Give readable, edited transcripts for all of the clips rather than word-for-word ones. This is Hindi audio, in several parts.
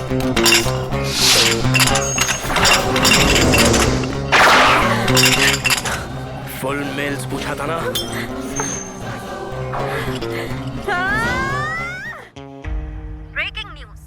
फुल मेल्स पूछा था ना। ब्रेकिंग न्यूज,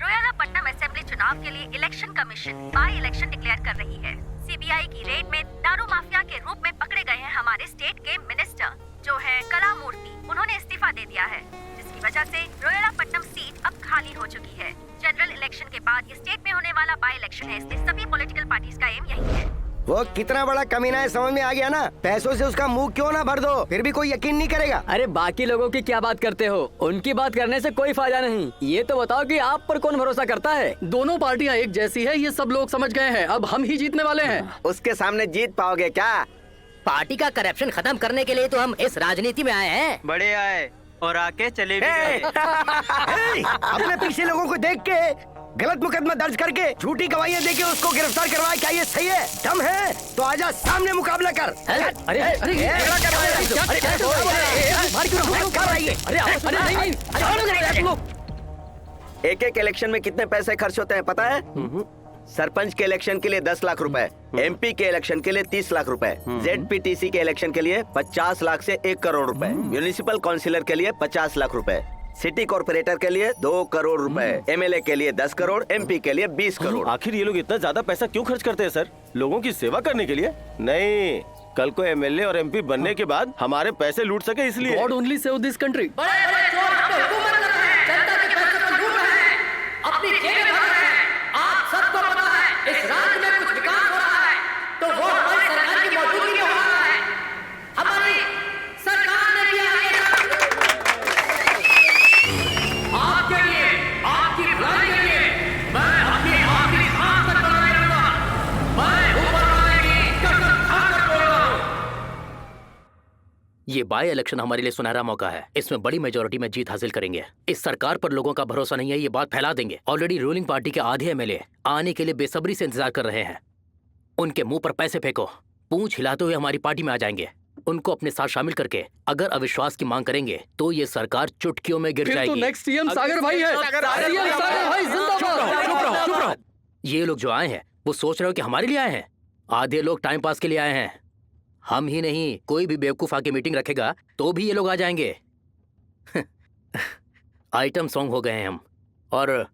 रोयलापट्टनम असेंबली चुनाव के लिए election commission by election declare कर रही है। सीबीआई की रेड में दारू माफिया के रूप में पकड़े गए हैं हमारे स्टेट के मिनिस्टर जो है कलामूर्ति। उन्होंने इस्तीफा दे दिया है, जिसकी वजह से रोयलापट्टनम सीट अब खाली हो चुकी है। जनरल इलेक्शन के बाद ये स्टेट में होने वाला बाई इलेक्शन है, इसलिए सभी पॉलिटिकल पार्टीज का एम यही है। वो कितना बड़ा कमीना है समझ में आ गया ना। पैसों से उसका मुंह क्यों ना भर दो, फिर भी कोई यकीन नहीं करेगा। अरे बाकी लोगों की क्या बात करते हो, उनकी बात करने से कोई फायदा नहीं। ये तो बताओ कि आप पर कौन भरोसा करता है। दोनों पार्टियां एक जैसी है, ये सब लोग समझ गए हैं। अब हम ही जीतने वाले हैं। उसके सामने जीत पाओगे क्या? पार्टी का करप्शन खत्म करने के लिए तो हम इस राजनीति में आए हैं। बड़े आए और आके चले भी गए। अपने पीछे लोगों को देख के गलत मुकदमा दर्ज करके झूठी गवाहियां देके उसको गिरफ्तार करवाए, क्या ये सही है? दम है तो आजा सामने मुकाबला कर। अरे एक एक इलेक्शन में कितने पैसे खर्च होते हैं पता है? सरपंच के इलेक्शन के लिए 10 लाख रुपए, एमपी के इलेक्शन के लिए 30 लाख रुपए, जेडपीटीसी के इलेक्शन के लिए 50 लाख से 1 करोड़ रुपए, म्यूनिसिपल काउंसिलर के लिए 50 लाख रुपए, सिटी कॉर्पोरेटर के लिए 2 करोड़ रुपए, एमएलए के लिए 10 करोड़, एमपी के लिए 20 करोड़। आखिर ये लोग इतना ज्यादा पैसा क्यों खर्च करते हैं सर? लोगों की सेवा करने के लिए? नहीं, कल को एमएलए और एमपी बनने के बाद हमारे पैसे लूट सके इसलिए। God only save this country. ये बाई इलेक्शन हमारे लिए सुनहरा मौका है। इसमें बड़ी मेजोरिटी में जीत हासिल करेंगे। इस सरकार पर लोगों का भरोसा नहीं है, ये बात फैला देंगे। ऑलरेडी रूलिंग पार्टी के आधे एमएलए आने के लिए बेसब्री से इंतजार कर रहे हैं। उनके मुंह पर पैसे फेंको, पूंछ हिलाते हुए हमारी पार्टी में आ जाएंगे। उनको अपने साथ शामिल करके अगर अविश्वास की मांग करेंगे तो ये सरकार चुटकियों में गिर जाएगी। तो नेक्स्ट सीएम सागर भाई है। ये लोग जो आए हैं वो सोच रहे हो कि हमारे लिए आए हैं? आधे लोग टाइम पास के लिए आए हैं। हम ही नहीं, कोई भी बेवकूफ आके मीटिंग रखेगा तो भी ये लोग आ जाएंगे। आइटम सॉन्ग हो गए हैं हम। और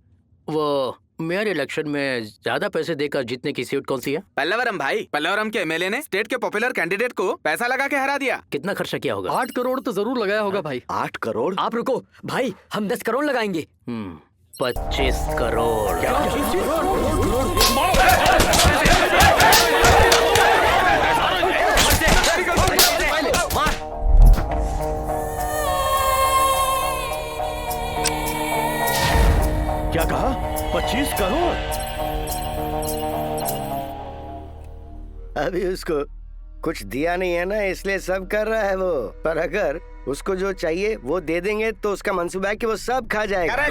वो मेयर इलेक्शन में ज्यादा पैसे देकर जीतने की सीट कौन सी है? पल्लवरम भाई, पल्लवरम के एमएलए ने स्टेट के पॉपुलर कैंडिडेट को पैसा लगा के हरा दिया। कितना खर्चा किया होगा? 8 करोड़ तो जरूर लगाया होगा भाई। 8 करोड़? आप रुको भाई, हम 10 करोड़ लगाएंगे। 25 करोड़। क्या कहा? 25 करोड़? अभी उसको कुछ दिया नहीं है ना, इसलिए सब कर रहा है वो। पर अगर उसको जो चाहिए वो दे देंगे तो उसका मंसूबा है कि वो सब खा जाएगा।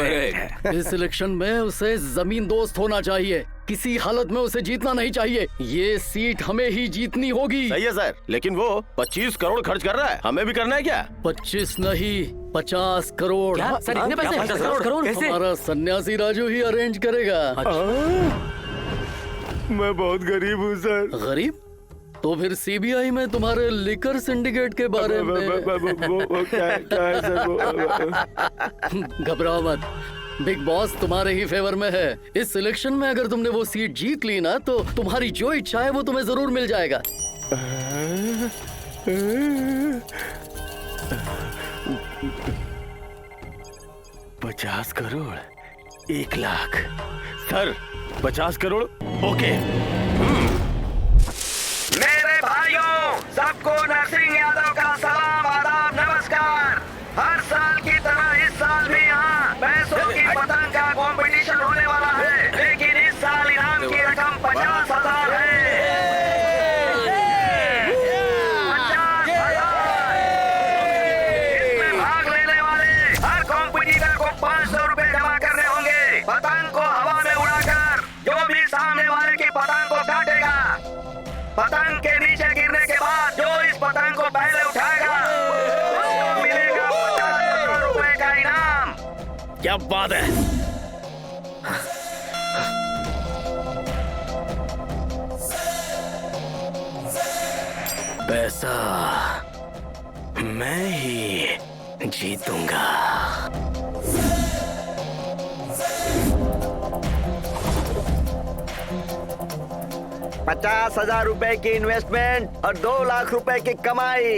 इस इलेक्शन में उसे जमीन दोस्त होना चाहिए। किसी हालत में उसे जीतना नहीं चाहिए। ये सीट हमें ही जीतनी होगी। सही है सर, लेकिन वो 25 करोड़ खर्च कर रहा है, हमें भी करना है क्या? 25 नहीं, 50 करोड़। क्या सर, इतने पैसे? 50 करोड़ कैसे? हमारा सन्यासी राजू ही अरेंज करेगा। मैं बहुत गरीब हूँ सर। गरीब? तो फिर सीबीआई में तुम्हारे लिकर सिंडिकेट के बारे में वो क्या है सर? घबराओ मत, बिग बॉस तुम्हारे ही फेवर में है। इस सिलेक्शन में अगर तुमने वो सीट जीत ली ना तो तुम्हारी जो इच्छा है वो तुम्हें जरूर मिल जाएगा। 50 करोड़, 1 लाख। Sir 50 crore okay. मेरे भाइयों, सबको नरसिंह यादव का सलाम, आदाब, नमस्कार। हर साल की तरह इस साल भी यहाँ पैसों की पतंग का कंपटीशन होने वाला है, लेकिन इस साल इनाम की रकम 50,000 है। 50,000। इसमें भाग लेने वाले हर कॉम्पिटिटर को 500 रुपए जमा करने होंगे। पतंग को हवा में उड़ाकर जो भी सामने वाले की पतंग को काटेगा, पतंग के नीचे गिरने के बाद जो इस पतंग को पहले उठाएगा उसको मिलेगा 50,000 रुपए का इनाम। क्या बात है। ऐसा मैं ही जीतूंगा। 50,000 रुपए की इन्वेस्टमेंट और 2 लाख रुपए की कमाई।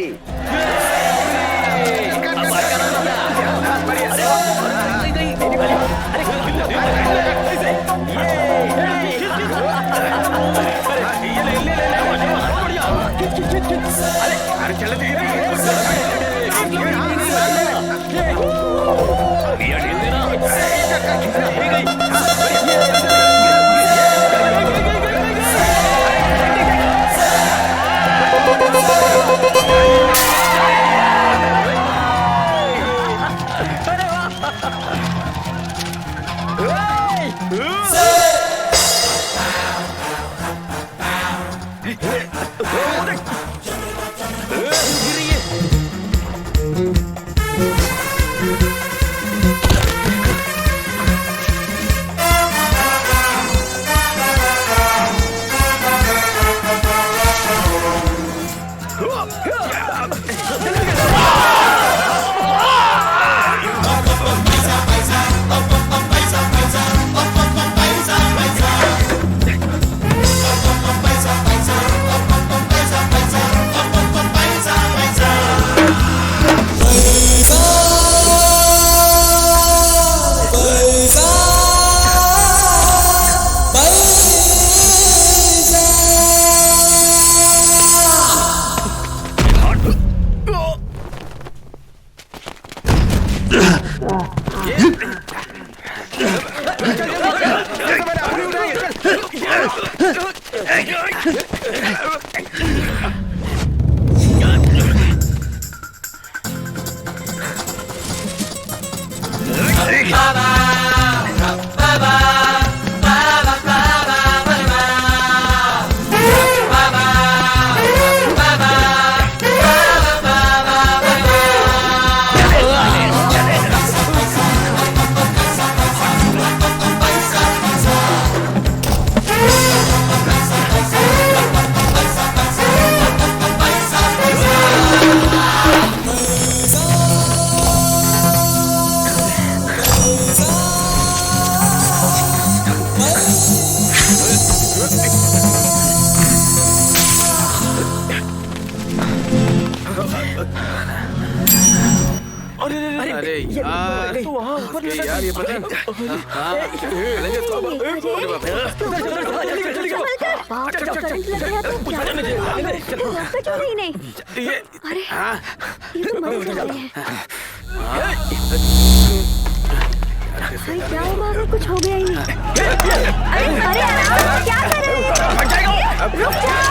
अरे यार यार ये पता क्या हुआ? अगर कुछ हो गया ही नहीं। अरे क्या कर रहे हैं? रुक जाओ।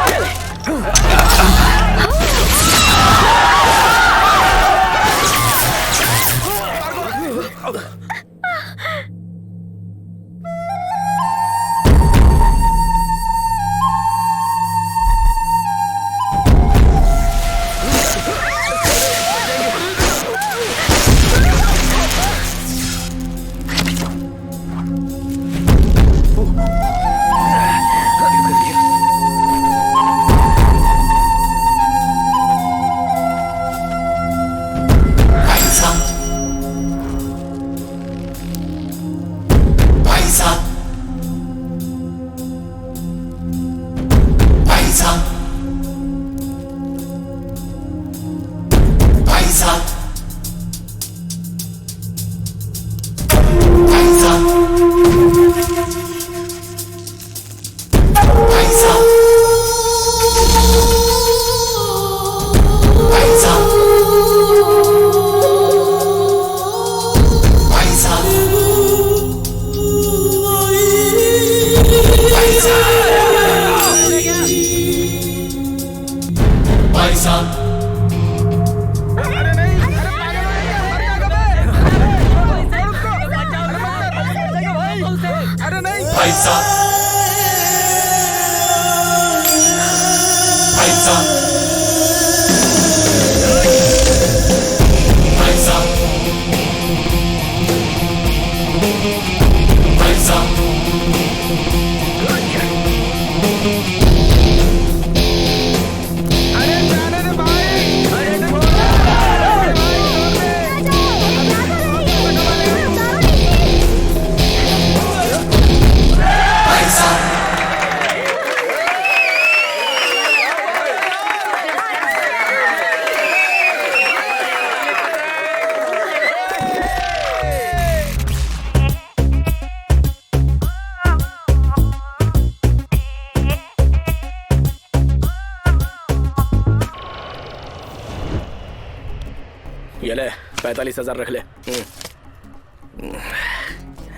45,000 रख ले।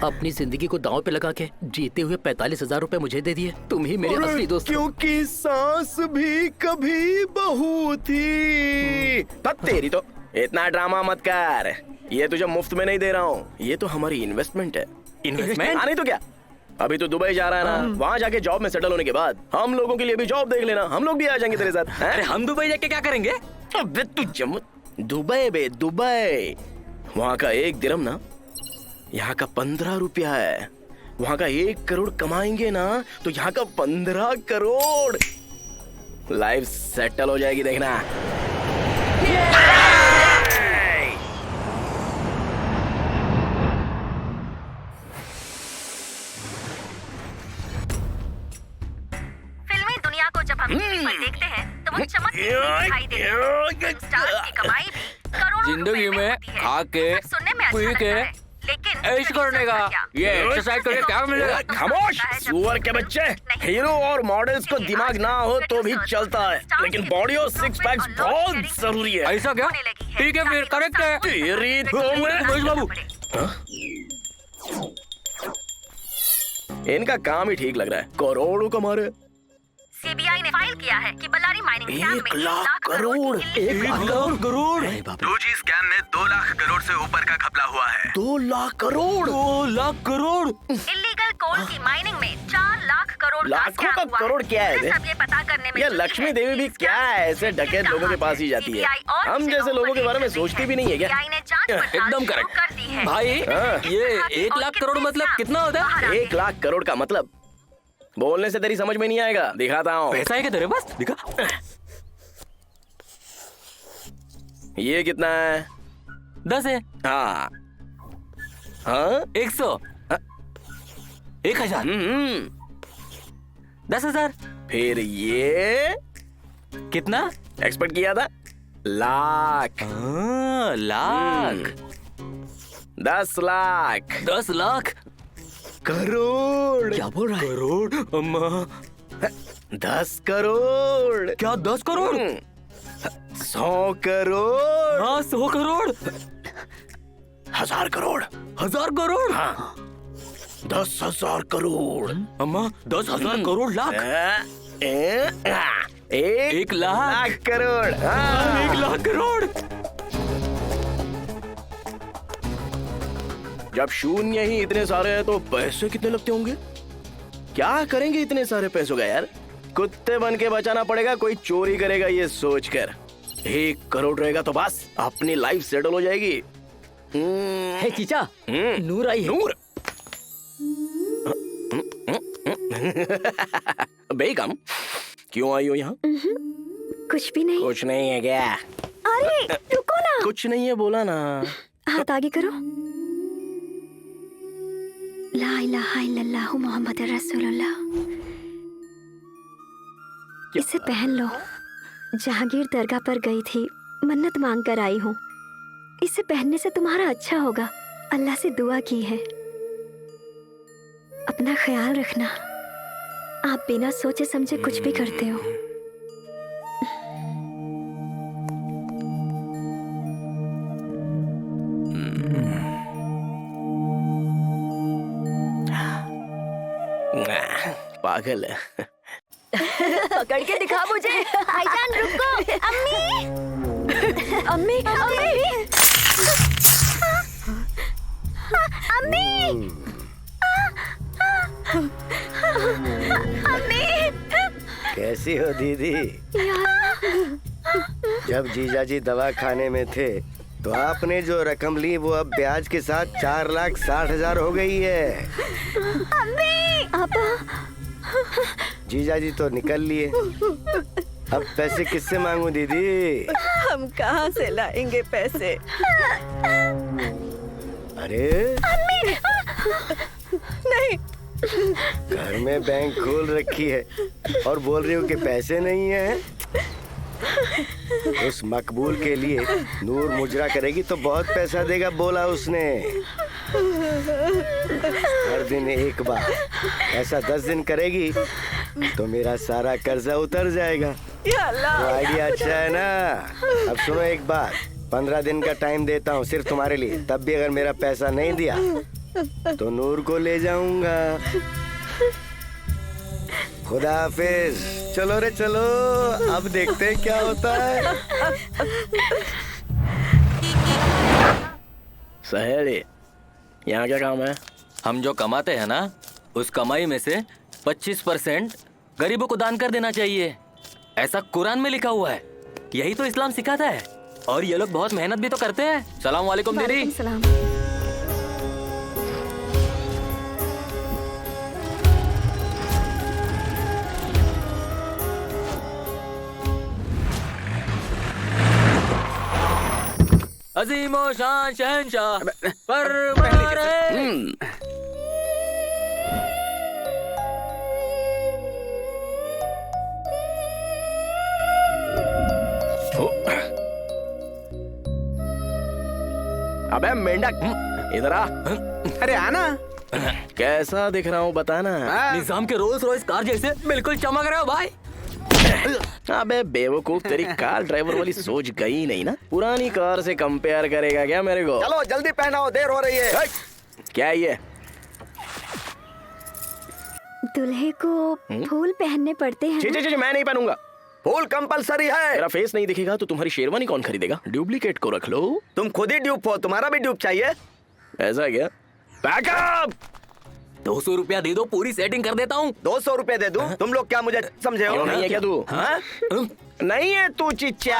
अपनी जिंदगी को दांव पे लगा के जीते हुए 45,000 रुपए मुझे दे दिए। तुम ही मेरे असली दोस्त हो। क्योंकि सांस भी कभी बहू थी। तेरी तो इतना ड्रामा मत कर, ये तुझे मुफ्त में नहीं दे रहा हूँ, ये तो हमारी इन्वेस्टमेंट है। इन्वेस्टमेंट? नहीं तो क्या, अभी तो दुबई जा रहा है ना, वहाँ जाके जॉब में सेटल होने के बाद हम लोगों के लिए भी जॉब देख लेना, हम लोग भी आ जाएंगे तेरे साथ। अरे हम दुबई जाके क्या करेंगे? अबे तू दुबई बे, दुबई, वहाँ का 1 दिरहम ना यहाँ का 15 रुपया है। वहाँ का 1 करोड़ कमाएंगे ना तो यहाँ का 15 करोड़। लाइफ सेटल हो जाएगी, देखना। फिल्मी दुनिया को जब हम टीवी पर देखते हैं तो वो चमकती हुई दिखाई देती है। स्टार्स की कमाई भी करोड़ों जिंदगी रुपए में होती है। खा के, ये सब सुनने में अच्छा पी के, लगता है, लेकिन ऐश करने का, ये एक्सरसाइज करके क्या मिलेगा? खामोश, सुअर के बच्चे। हीरो और मॉडल्स को दिमाग ना हो तो भी चलता है, लेकिन बॉडी और 6 पैक्स बहुत जरूरी है। ऐसा क्या? ठीक है फिर, करेक्ट है। तेरी तो महेश बाबू, इनका काम ही ठीक लग रहा है, करोड़ों कमा रहे। सीबीआई ने फाइल किया है कि बल्लारी माइनिंग स्कैम में 1 लाख करोड़। 1 लाख करोड़। 2G स्कैम में 2 लाख करोड़ से ऊपर का घपला हुआ है। 2 लाख करोड़। 2 लाख करोड़। इलीगल कोल की माइनिंग में 4 लाख करोड़ लाखों का करोड़ क्या है? सब ये पता करने में ये जुटी लक्ष्मी है देवी भी कि क्या है, ऐसे डकैत लोगों के पास ही जाती है। हम जैसे लोगों के बारे में सोचती भी नहीं है क्या? सीबीआई ने जांच पड़ताल एकदम शुरू करेक्ट। कर दी है। भाई हाँ। ये 1 लाख करोड़ मतलब कितना होता है? 1 लाख करोड़ का मतलब बोलने से तेरी समझ में नहीं आएगा, दिखाता हूँ। पैसा है क्या तेरे पास? दिखा। ये कितना है? 10 है। हाँ हाँ 100, 1000, 10,000। फिर ये कितना? एक्सपेक्ट किया था? लाख। लाख। 10 लाख। 10 लाख। करोड़। क्या बोल रहा है? करोड़ अम्मा। 10 करोड़। क्या 10 करोड़? 100 करोड़। हाँ 100 करोड़। 1000 करोड़। 1000 करोड़। हाँ 10,000 करोड़। अम्मा 10,000 करोड़ लाख। 1 लाख करोड़। हाँ। 1 लाख करोड़। जब शून्य ही इतने सारे हैं तो पैसे कितने लगते होंगे? क्या करेंगे इतने सारे पैसों का यार? कुत्ते बन के बचाना पड़ेगा, कोई चोरी करेगा ये सोचकर। 1 करोड़ रहेगा तो बस अपनी लाइफ सेटल हो जाएगी। हे चीचा, नूर आई है। नूर? बेगम, क्यों आई हो यहाँ? कुछ भी नहीं। कुछ नहीं है क्या? अरे रुको ना। कुछ नहीं है बोला ना। हाथ आगे करो। ला इलाहा इल्लल्लाहु मोहम्मद रसूलुल्लाह। इसे पहन लो। जहांगीर दरगाह पर गई थी, मन्नत मांग कर आई हूँ। इसे पहनने से तुम्हारा अच्छा होगा, अल्लाह से दुआ की है। अपना ख्याल रखना। आप बिना सोचे समझे कुछ भी करते हो। पागल है। पकड़ के दिखा मुझे। भाईजान रुको। अम्मी अम्मी अम्मी अम्मी अम्मी। कैसी हो दीदी? जब जीजाजी दवा खाने में थे तो आपने जो रकम ली वो अब ब्याज के साथ 4,60,000 हो गई है। जीजाजी तो निकल लिए, अब पैसे किससे मांगू दीदी? हम कहाँ से लाएंगे पैसे? अरे नहीं, घर में बैंक खोल रखी है और बोल रही हो कि पैसे नहीं है। उस मकबूल के लिए नूर मुजरा करेगी तो बहुत पैसा देगा, बोला उसने। हर दिन एक बार, ऐसा 10 दिन करेगी तो मेरा सारा कर्जा उतर जाएगा। या अल्लाह। तो आइडिया अच्छा है ना? अब सुनो एक बात, 15 दिन का टाइम देता हूँ सिर्फ तुम्हारे लिए। तब भी अगर मेरा पैसा नहीं दिया तो नूर को ले जाऊंगा। खुदा हाफिज। चलो रे चलो, अब देखते हैं क्या होता है। सहेली, यहाँ क्या काम है? हम जो कमाते हैं ना, उस कमाई में से 25% गरीबों को दान कर देना चाहिए। ऐसा कुरान में लिखा हुआ है। यही तो इस्लाम सिखाता है। और ये लोग बहुत मेहनत भी तो करते हैं। सलाम वालेकुम दीदी। वालेकुम सलाम। अजीमो शान शहंशाह फरमान है। अबे मेंढक, इधर आ। अरे आना। कैसा दिख रहा हूँ बताना। निजाम के रोल्स रॉयस कार जैसे बिल्कुल चमक रहे हो भाई। अबे बेवकूफ, तेरी कार ड्राइवर वाली सोच गई नहीं ना। पुरानी कार से कंपेयर करेगा क्या मेरे को? चलो जल्दी पहनाओ, देर हो रही है। क्या ये? दूल्हे को फूल पहनने पड़ते हैं ना? जी मैं नहीं पहनूंगा। फूल कंपलसरी है। मेरा फेस नहीं दिखेगा तो तुम्हारी शेरवानी कौन खरीदेगा? डुप्लीकेट को रख लो। तुम खुद ही ड्यूप हो, तुम्हारा भी ड्यूप चाहिए। ऐसा क्या? बैकअप। 200 रुपया दे दो, पूरी सेटिंग कर देता हूँ। 200 रुपए दे दूं? तुम लोग क्या मुझे समझे हो? नहीं है क्या तू? हाँ? नहीं है तू चिच्चा,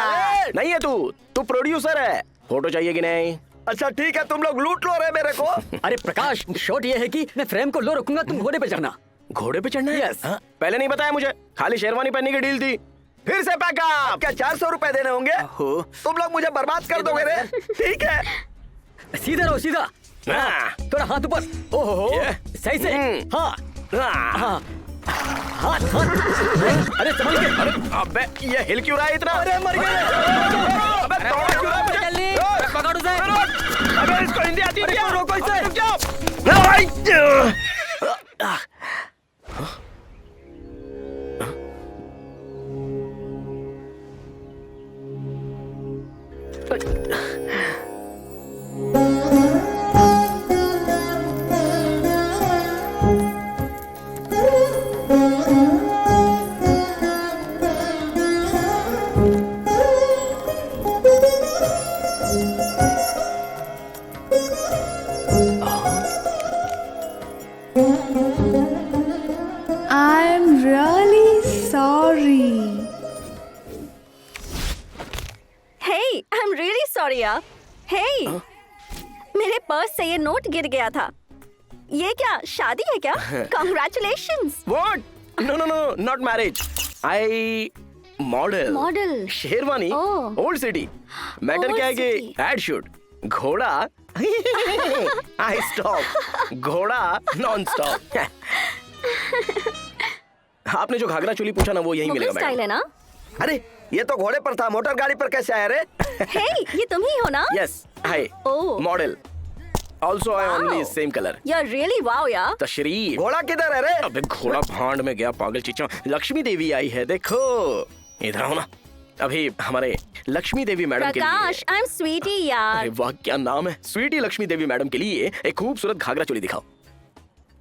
नहीं है तू प्रोड्यूसर है। फोटो चाहिए कि नहीं? अच्छा ठीक है, तुम लोग लूट लो रहे मेरे को। अरे प्रकाश, शॉट ये है कि मैं फ्रेम को लो रखूंगा, तुम घोड़े पे चढ़ना। घोड़े पे चढ़ना है? Yes. हाँ? पहले नहीं बताया मुझे, खाली शेरवानी पहनने की डील थी। फिर से पैकअप। क्या 400 रुपए देने होंगे? तुम लोग मुझे बर्बाद कर दोगे रे। ठीक है, सीधा रहो, सीधा। थोड़ा हाथ ऊपर। ओहो, सही से। हाँ हाँ हाथ हाथ। अरे संभल के। अरे अबे ये हिल क्यों रहा है इतना? अरे मर गए। अबे दौड़ क्यों रहा है मुझे? जल्दी पकड़ उसे। अबे इसको हिंदी आती है क्या? रोको इसे। रुक जाओ। I'm really sorry. Hey, I'm really sorry यार। Hey, मेरे पर्स से ये नोट गिर गया था। ये क्या शादी है क्या? Congratulations. What? No, not marriage. I model. Model. Sherwani. Oh. Old city. Matter Old क्या है कि city. ad shoot. घोड़ा. I stop. घोड़ा non stop. आपने जो घाघरा चोली पूछा ना वो यही मुगल मिलेगा स्टाइल है मैडम। ना? अरे ये तो घोड़े पर था, मोटर गाड़ी पर कैसे आया रे? Hey, ये तुम ही हो ना? Yes, hi. Oh. Model. Also I only Wow. same color. You're really wow यार। तशरीफ। घोड़ा किधर है रे? अबे घोड़ा भांड में गया पागल चिच्चा। लक्ष्मी देवी आई है देखो। इधर आओ ना। अभी हमारे लक्ष्मी देवी मैडम के लिए। प्रकाश, I'm sweetie यार। अरे वाह क्या नाम है। स्वीटी लक्ष्मी देवी मैडम के लिए एक खूबसूरत घाघरा चोली दिखाओ।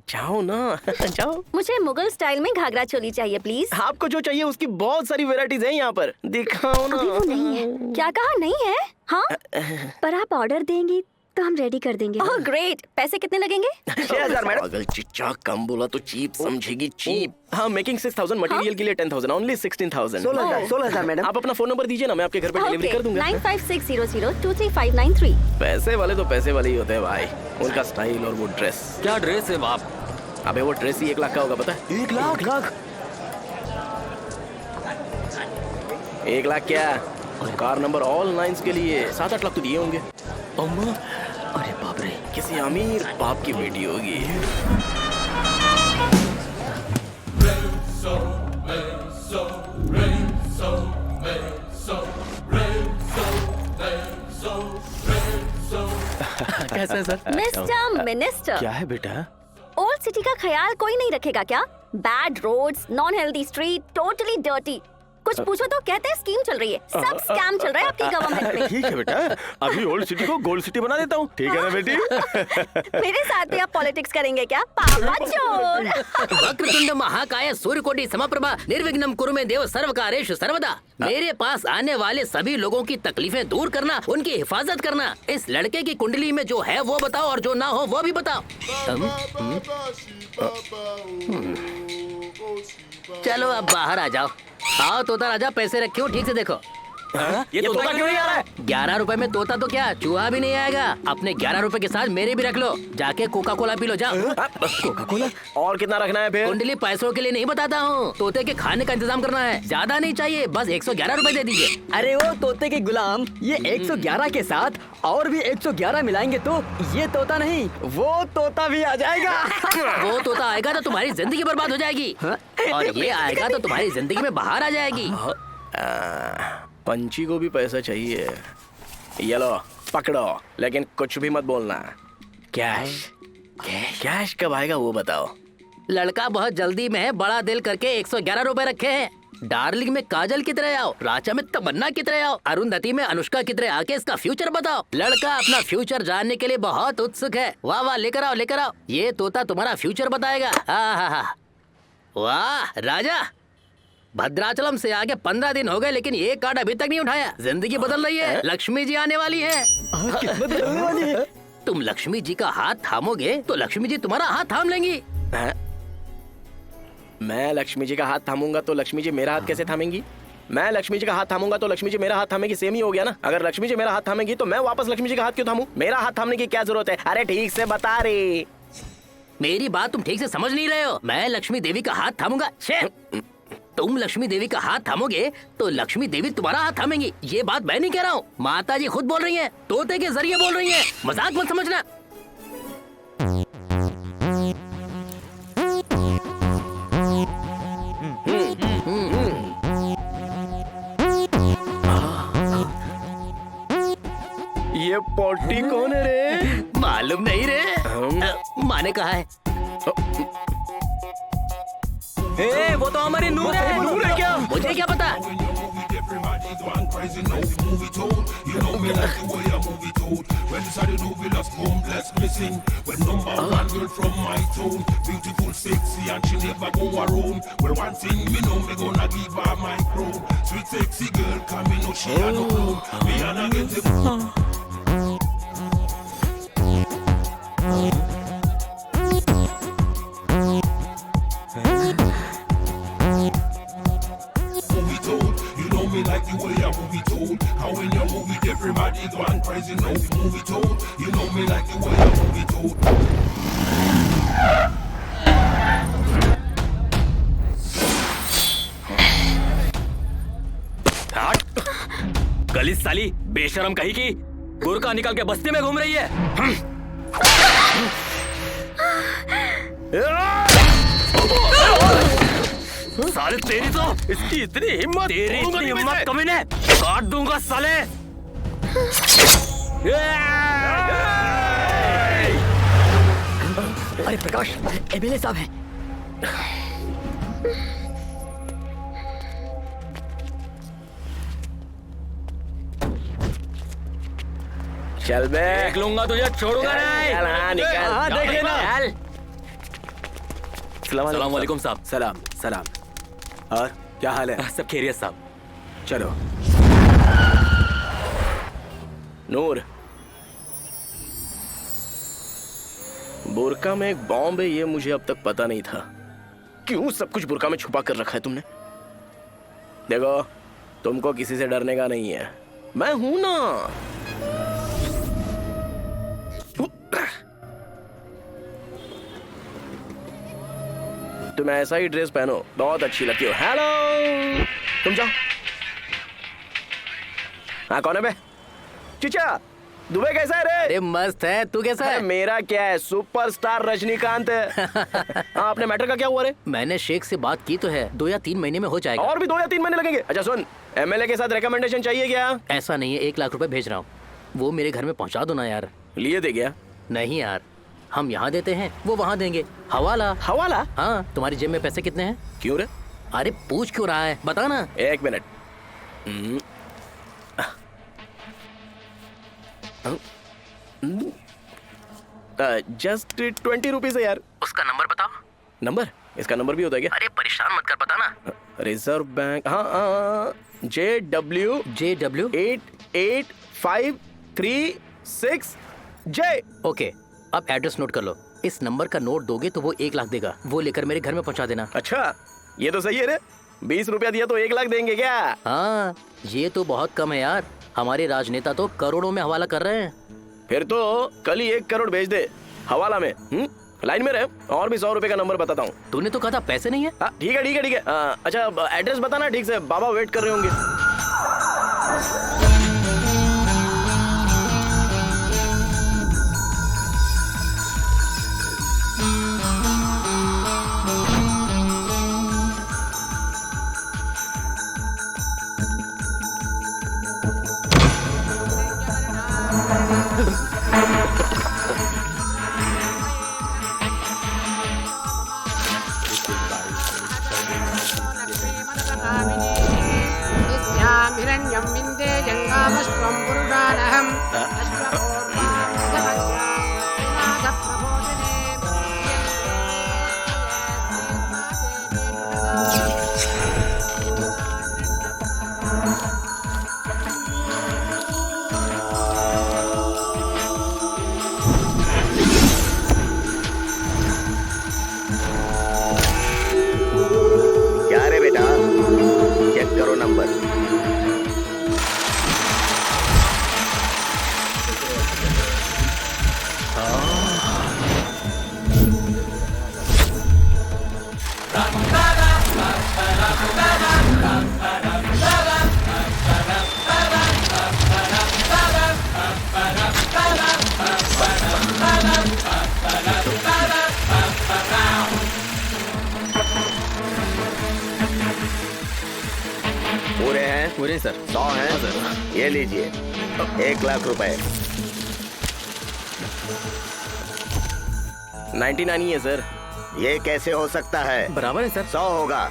जाओ ना जाओ। मुझे मुगल स्टाइल में घाघरा चोली चाहिए प्लीज। आपको जो चाहिए उसकी बहुत सारी वैरायटीज हैं यहाँ पर, दिखाओ ना। अभी वो नहीं है। क्या कहा नहीं है? हाँ? पर आप ऑर्डर देंगी तो हम रेडी कर देंगे। Oh great. पैसे कितने लगेंगे? 6000 मैडम। पागल चिच्चा, कम बोला तो चीप समझेगी चीप। हाँ मेकिंग 6000, मटेरियल के लिए 10,000, ओनली 16,000। 16,000 मैडम। आप अपना फोन नंबर दीजिए ना, मैं आपके घर पे डिलीवरी कर दूंगा। 9560023593। पैसे वाले तो पैसे वाले ही होते हैं भाई, उनका स्टाइल और वो ड्रेस। क्या ड्रेस है बाप? अबे वो ड्रेस ही 1 लाख का होगा पता है? 1 लाख? 1 लाख क्या? कार नंबर ऑल 9 के लिए 7-8 लाख तो दिए होंगे। अम्मा, अरे बाप रे, किसी अमीर बाप की बेटी होगी। कैसे है सर? मिस्टर मिनिस्टर, क्या है बेटा? ओल्ड सिटी का ख्याल कोई नहीं रखेगा क्या? Bad roads, non healthy street, totally dirty. कुछ पूछो तो कहते हैं स्कीम चल रही है। सब स्कैम चल रहा है आपकी गवर्नमेंट में। ठीक है बेटा, अभी ओल्ड सिटी को गोल्ड सिटी बना देता हूँ, ठीक है ना बेटी? मेरे साथ भी आप पॉलिटिक्स करेंगे क्या, पापा चोर? वक्रतुंड महाकाय सूर्यकोटि समप्रभा निर्विघ्नं कुरु मे देव सर्वकार्येषु सर्वदा। मेरे पास आने वाले सभी लोगों की तकलीफें दूर करना, उनकी हिफाजत करना। इस लड़के की कुंडली में जो है वो बताओ और जो ना हो वो भी बताओ। चलो अब बाहर आ जाओ। आओ तोता राजा, पैसे रखे हो, ठीक से देखो। ये तोता क्यों नहीं आ रहा है? 11 रुपए में तोता तो क्या चूहा भी नहीं आएगा। अपने 11 रुपए के साथ मेरे भी रख लो। जाके कोका कोला पी लो, जाओ। Coca Cola? और कितना रखना है फिर? कुंडली पैसों के लिए नहीं बताता हूँ, तोते के खाने का इंतजाम करना है। ज्यादा नहीं चाहिए, बस 111 रुपए दे दीजिए। अरे वो तोते के गुलाम, ये 111 के साथ और भी 111 मिलाएंगे तो ये तोता नहीं वो तोता भी आ जाएगा। वो तोता आएगा तो तुम्हारी जिंदगी बर्बाद हो जाएगी, और ये आएगा तो तुम्हारी जिंदगी में बाहर आ जाएगी। पंछी को भी पैसा चाहिए। ये लो पकड़ो, लेकिन कुछ भी मत बोलना। कैश कैश कब आएगा वो बताओ। लड़का बहुत जल्दी में है, बड़ा दिल करके 111 रुपए रखे हैं। डार्लिंग में काजल की तरह आओ, राजा में तमन्ना की तरह आओ, अरुंधति में अनुष्का की तरह आके इसका फ्यूचर बताओ। लड़का अपना फ्यूचर जानने के लिए बहुत उत्सुक है। वाह वाह, लेकर आओ लेकर आओ, ये तोता तुम्हारा फ्यूचर बताएगा। वाह राजा, भद्राचलम से आगे 15 दिन हो गए लेकिन ये कार्ड अभी तक नहीं उठाया। जिंदगी बदल रही है, लक्ष्मी जी आने वाली है। तुम लक्ष्मी जी का हाथ थामोगे तो लक्ष्मी जी तुम्हारा हाथ थाम लेंगी। मैं लक्ष्मी जी का हाथ थामूंगा तो लक्ष्मी जी मेरा हाथ कैसे थामेंगी? मैं लक्ष्मी जी का हाथ थामूंगा तो लक्ष्मी जी मेरा हाथ थामेगी, सेम ही हो गया ना। अगर लक्ष्मी जी मेरा हाथ थामेगी तो मैं वापस लक्ष्मी जी का हाथ क्यों थामूं? मेरा हाथ थामने की क्या जरूरत है? अरे ठीक से बता रे। मेरी बात तुम ठीक से समझ नहीं रहे हो। मैं लक्ष्मी देवी का हाथ थामूंगा। तुम लक्ष्मी देवी का हाथ थामोगे तो लक्ष्मी देवी तुम्हारा हाथ थामेंगी। ये बात मैं नहीं कह रहा हूँ, माता जी खुद बोल रही हैं, तोते के जरिए बोल रही हैं। मजाक मत समझना। ये पोटी कौन है रे? मालूम नहीं रे, माँ ने कहा है। ए, वो तो हमारी नूर है। नूर है क्या? मुझे क्या पता। गली साली बेशरम कहीं की गुरका निकाल के बस्ती में घूम रही है। साले तेरी तो इसकी इतनी हिम्मत, तेरी इतनी हिम्मत कमीने, काट दूंगा साले। अरे प्रकाश, एमएलए साहब हैं। चल बे, देख लूंगा तुझे, छोड़ूंगा नहीं। चल, हाँ, निकल। हाँ, देख लेना। सलाम वालेकुम साहब। सलाम सलाम। और क्या हाल है? सब खैरियत साहब। चलो। नूर, बुरका में एक बॉम्ब है ये मुझे अब तक पता नहीं था। क्यों सब कुछ बुरका में छुपा कर रखा है तुमने? देखो, तुमको किसी से डरने का नहीं है, मैं हूं ना। तुम ऐसा ही ड्रेस पहनो, बहुत अच्छी लगती हो। हेलो, तुम जाओ। हाँ, कौन है बे? चिचा, दुबई कैसा है रे? अरे मस्त है, तू कैसा है? मेरा क्या है, सुपरस्टार रजनीकांत है। हाँ, अपने मैटर का क्या हुआ रे? मैंने शेख से बात की तो है, 2 या 3 महीने में हो जाएगा। और भी 2 या 3 महीने लगेंगे? अच्छा सुन, एमएलए के साथ रिकमेंडेशन चाहिए क्या? ऐसा नहीं है, 1 लाख रुपए भेज रहा हूँ, वो मेरे घर में पहुँचा दो ना यार। लिए दे गया? नहीं यार, हम यहाँ देते हैं, वो वहाँ देंगे। हवाला। हवाला? हाँ, तुम्हारी जेब में पैसे कितने हैं? क्यों रे? अरे पूछ क्यों रहा है, बता ना। एक मिनट। जस्ट 20 रुपीज है यार। उसका नंबर बताओ। नंबर? इसका नंबर भी होता है क्या? अरे परेशान मत कर, बता ना। रिजर्व बैंक, हाँ, JW 885336J। ओके, अब एड्रेस नोट कर लो। इस नंबर का नोट दोगे तो वो 1 लाख देगा, वो लेकर मेरे घर में पहुंचा देना। अच्छा, ये तो सही है रे। 20 रुपया दिया तो 1 लाख देंगे क्या? हाँ, ये तो बहुत कम है यार। हमारे राजनेता तो करोड़ों में हवाला कर रहे हैं। फिर तो कल ही 1 करोड़ भेज दे हवाला में। लाइन में रहे, और भी 100 रुपए का नंबर बताता हूँ। तूने तो कहा था पैसे नहीं है। ठीक है ठीक है ठीक है। अच्छा एड्रेस बताना ठीक से, बाबा वेट कर रहे होंगे। हिरण्यं विन्दे जङ्गामश्वं पुरुषानहम् क्या रे बेटा, चेक करो नंबर। पूरे हैं? पूरे सर। 100 हैं? ये लीजिए 1 लाख रुपए। 99 ही है सर। ये कैसे हो सकता है? बराबर है सर। 100 होगा।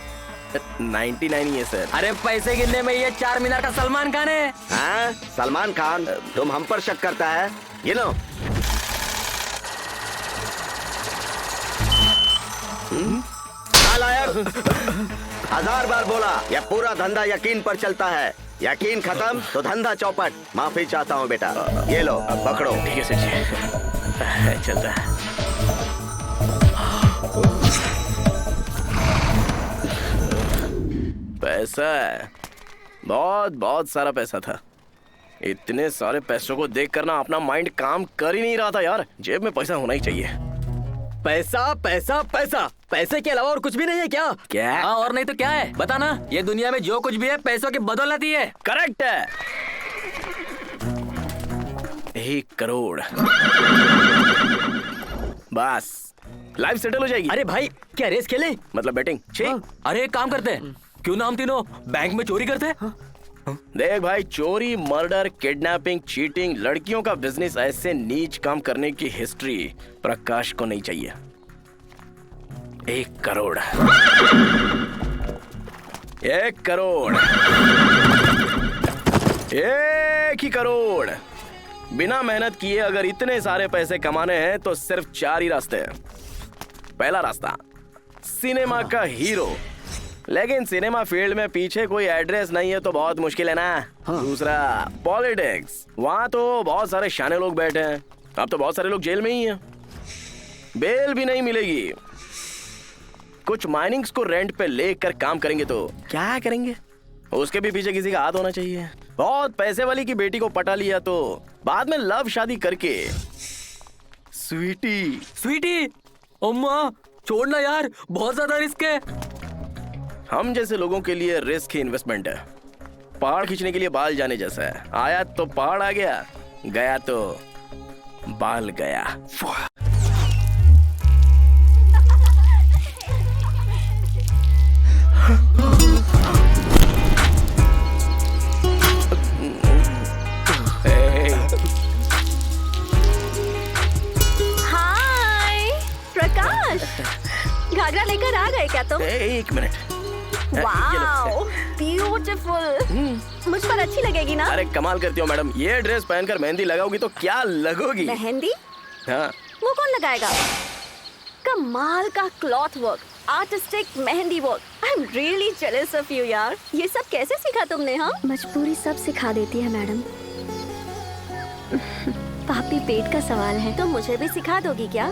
99 ही है सर। अरे पैसे गिनने में ये 4 मीनार का सलमान खान है। हाँ, सलमान खान? तुम हम पर शक करता है? गिनो। नालायक, 1000 बार बोला, यह पूरा धंधा यकीन पर चलता है। यकीन खत्म तो धंधा चौपट। माफी चाहता हूँ बेटा, ये लो पकड़ो। ठीक है सर जी, चलता है। पैसा है, बहुत बहुत सारा पैसा था। इतने सारे पैसों को देख कर ना अपना माइंड काम कर ही नहीं रहा था यार। जेब में पैसा होना ही चाहिए। पैसा पैसा पैसा, पैसे के अलावा और कुछ भी नहीं है क्या? क्या? हाँ, और नहीं तो क्या है, बता ना। ये दुनिया में जो कुछ भी है पैसों की बदौलत ही है। करेक्ट है। 1 करोड़ बस लाइफ सेटल हो जाएगी। अरे भाई, क्या रेस खेले? मतलब बैटिंग? अरे एक काम करते हैं, क्यों ना हम तीनों बैंक में चोरी करते हैं? देख भाई, चोरी, मर्डर, किडनैपिंग, चीटिंग, लड़कियों का बिजनेस, ऐसे नीच काम करने की हिस्ट्री प्रकाश को नहीं चाहिए। 1 करोड़ 1 करोड़ 1 ही करोड़। बिना मेहनत किए अगर इतने सारे पैसे कमाने हैं तो सिर्फ 4 ही रास्ते हैं। पहला रास्ता, सिनेमा का हीरो। लेकिन सिनेमा फील्ड में पीछे कोई एड्रेस नहीं है तो बहुत मुश्किल है ना। दूसरा, पॉलिटिक्स। वहां तो बहुत सारे शाने लोग बैठे हैं। अब तो बहुत सारे लोग जेल में ही हैं, बेल भी नहीं मिलेगी। कुछ माइनिंग्स को रेंट पे लेकर काम करेंगे तो क्या करेंगे? उसके भी पीछे किसी का हाथ होना चाहिए। बहुत पैसे वाली की बेटी को पटा लिया तो बाद में लव शादी करके स्वीटी अम्मा छोड़ना यार, बहुत ज्यादा रिस्क है। हम जैसे लोगों के लिए रिस्क ही इन्वेस्टमेंट है। पहाड़ खींचने के लिए बाल जाने जैसा है। आया तो पहाड़ आ गया, गया तो बाल गया। हाय प्रकाश, घाघरा लेकर आ गए क्या तुम? 1 मिनट, वाओ ब्यूटीफुल। मुझ पर अच्छी लगेगी ना? अरे कमाल करती हो मैडम, ये ड्रेस पहनकर मेहंदी लगाओगी तो क्या लगोगी। मेहंदी? हाँ। वो कौन लगाएगा? कमाल का cloth work, artistic mehndi work. I am really jealous of you यार। ये सब कैसे सीखा तुमने? हाँ, मजबूरी सब सिखा देती है मैडम। पापी पेट का सवाल है। तो मुझे भी सिखा दोगी क्या?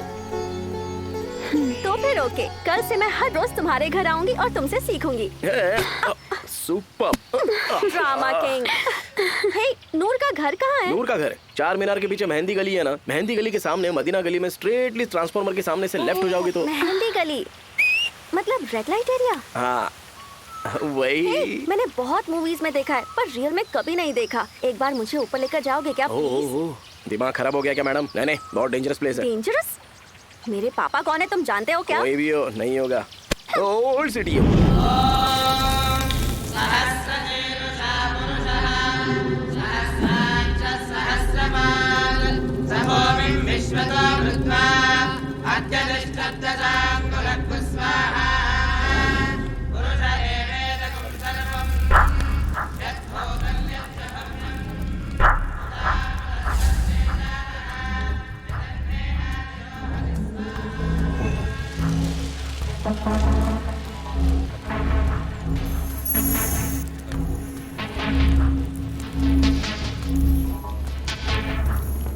तो फिर ओके, कल से मैं हर रोज तुम्हारे घर आऊंगी और तुमसे सीखूंगी। Super. Drama king. Hey, Noor का घर कहाँ है? नूर का घर चार मीनार के पीछे मेहंदी गली है ना, मेहंदी गली के सामने मदीना गली में स्ट्रेटली ट्रांसफार्मर के सामने से लेफ्ट हो जाओगी तो। मेहंदी गली मतलब रेड लाइट एरिया? हाँ वही। मैंने बहुत मूवीज में देखा है पर रियल में कभी नहीं देखा। एक बार मुझे ऊपर लेकर जाओगे क्या प्लीज? दिमाग खराब हो गया क्या मैडम? नहीं, बहुत डेंजरस प्लेस है। डेंजरस? मेरे पापा कौन है तुम जानते हो क्या? कोई भी हो, नहीं होगा। ओल्ड सिटी है।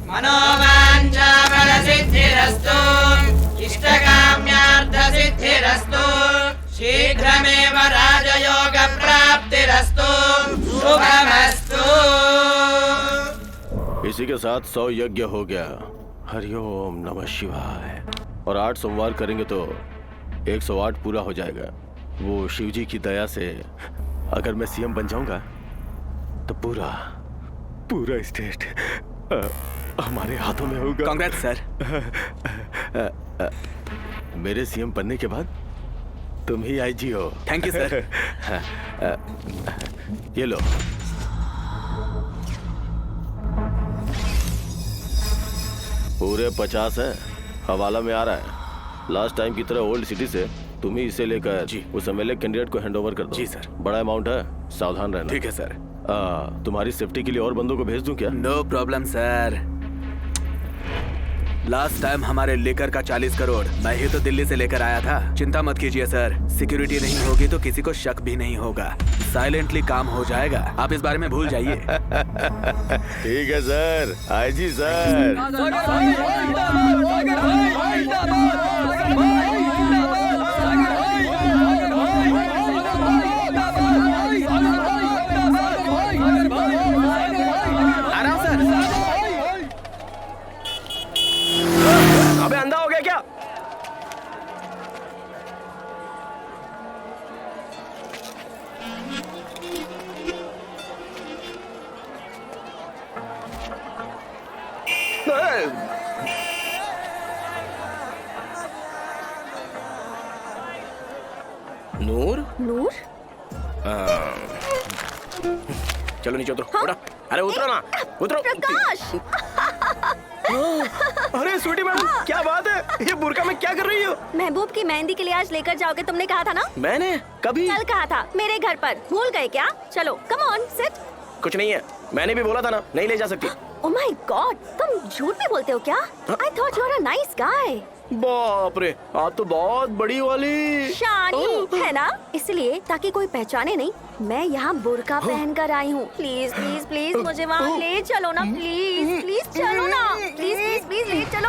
मनोवाञ्छाफलसिद्धिरस्तु इष्टकाम्यार्थसिद्धिरस्तु शीघ्रमेव राजयोगप्राप्तिरस्तु शुभमस्तु। इसी के साथ 100 यज्ञ हो गया। हरिओम नमः शिवाय। और 8 सोमवार करेंगे तो 108 पूरा हो जाएगा। वो शिव जी की दया से अगर मैं सीएम बन जाऊंगा तो पूरा स्टेट हमारे हाथों में होगा। कांग्रेस सर। मेरे सीएम बनने के बाद तुम ही आईजी हो। Thank you sir. ये लो। पूरे 50 है, हवाला में आ रहा है। लास्ट टाइम की तरह ओल्ड सिटी से तुम ही इसे लेकर उस एमएलए कैंडिडेट को हैंडओवर कर दो। जी सर। बड़ा अमाउंट है, सावधान रहना। ठीक है सर। तुम्हारी सेफ्टी के लिए और बंदों को भेज दूं क्या? No problem sir. Last time हमारे लेकर का 40 करोड़ मैं ही तो दिल्ली से लेकर आया था। चिंता मत कीजिए सर, सिक्योरिटी नहीं होगी तो किसी को शक भी नहीं होगा। साइलेंटली काम हो जाएगा, आप इस बारे में भूल जाइए। ठीक है सर, आईजी सर। अबे अंधा हो गया क्या? नूर? नूर? चलो नीचे उतरो। हाँ? अरे उतरो ना, उतरो। प्रकाश! अरे स्वीटी मैडम, क्या बात है? ये बुर्का में क्या कर रही हो? महबूब की मेहंदी के लिए आज लेकर जाओगे, तुमने कहा था ना? मैंने कभी? कल कहा था, मेरे घर पर। भूल गए क्या? चलो कम ऑन सिट। कुछ नहीं है, मैंने भी बोला था ना, नहीं ले जा सकती। ओह माय गॉड, तुम झूठ भी बोलते हो क्या? I thought you are a nice guy. बाप रे, आप तो बहुत बड़ी वाली शानी है ना, इसलिए ताकि कोई पहचाने नहीं मैं यहाँ बुर्का पहन कर आई हूँ। प्लीज प्लीज प्लीज मुझे वहाँ ले चलो ना, प्लीज प्लीज चलो ना, प्लीज प्लीज प्लीज ले चलो।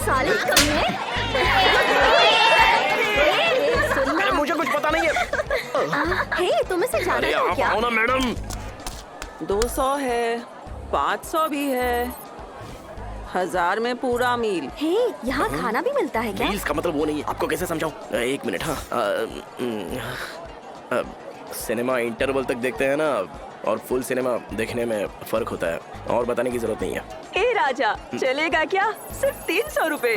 साले कमीने। अरे मुझे कुछ पता नहीं है। हे, तुम इसे जाना हो क्या? आओ ना मैडम। 200 है, 500 भी है, 1000 में पूरा मील। हे, यहाँ खाना भी मिलता है क्या? मील्स का मतलब वो नहीं है, आपको कैसे समझाऊं? एक मिनट। हाँ, सिनेमा इंटरवल तक देखते हैं ना, और फुल सिनेमा देखने में फर्क होता है, और बताने की जरूरत नहीं है। ए राजा, चलेगा क्या? सिर्फ 300 रुपए।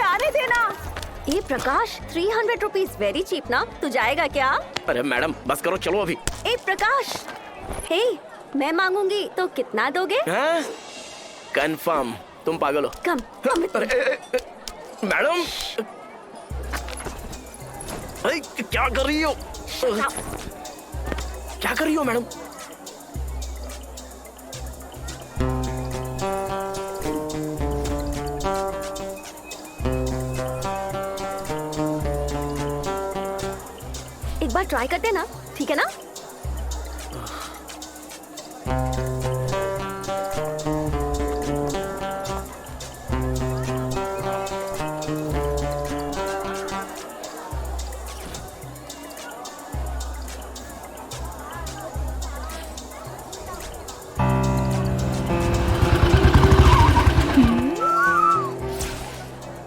आने देना। ए प्रकाश, 300 रुपीज वेरी चीप ना, तू जाएगा क्या? अरे मैडम बस करो, चलो अभी। ए प्रकाश, हे मैं मांगूंगी तो कितना दोगे? कंफर्म, तुम पागल हो। कम मैडम, क्या कर रही हो? क्या कर रही हो मैडम? एक बार ट्राई करते ना, ठीक है ना?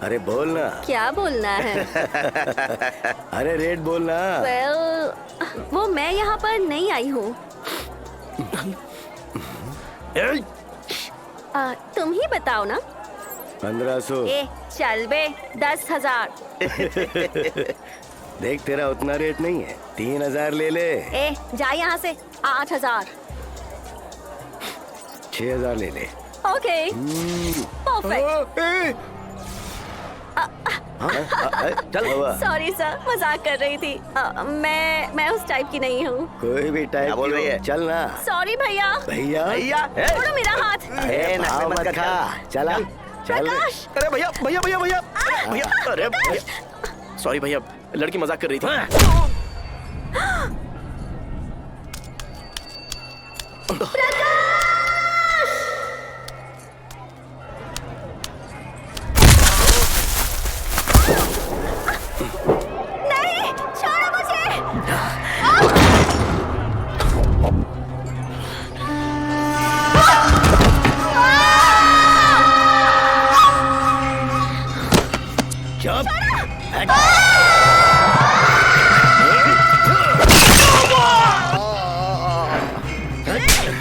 अरे बोलना। क्या बोलना है? अरे रेट बोलना। Well, वो मैं यहाँ पर नहीं आई हूँ। तुम ही बताओ ना। 1500। ए चल बे, 10,000। देख तेरा उतना रेट नहीं है, 3000 ले ले। ए जा यहाँ से, 8,000। 6000 ले ले। Okay perfect. चल सॉरी सर, मजाक कर रही थी। मैं उस टाइप की नहीं हूँ। कोई भी टाइप बोल रही है? चल ना। सॉरी भैया। भैया छोड़ो मेरा हाथ। भाव मत खा, चला चल। प्रकाश। अरे भैया भैया भैया भैया भैया, अरे भैया, सॉरी भैया, लड़की मजाक कर रही थी। नहीं, छोड़ो मुझे।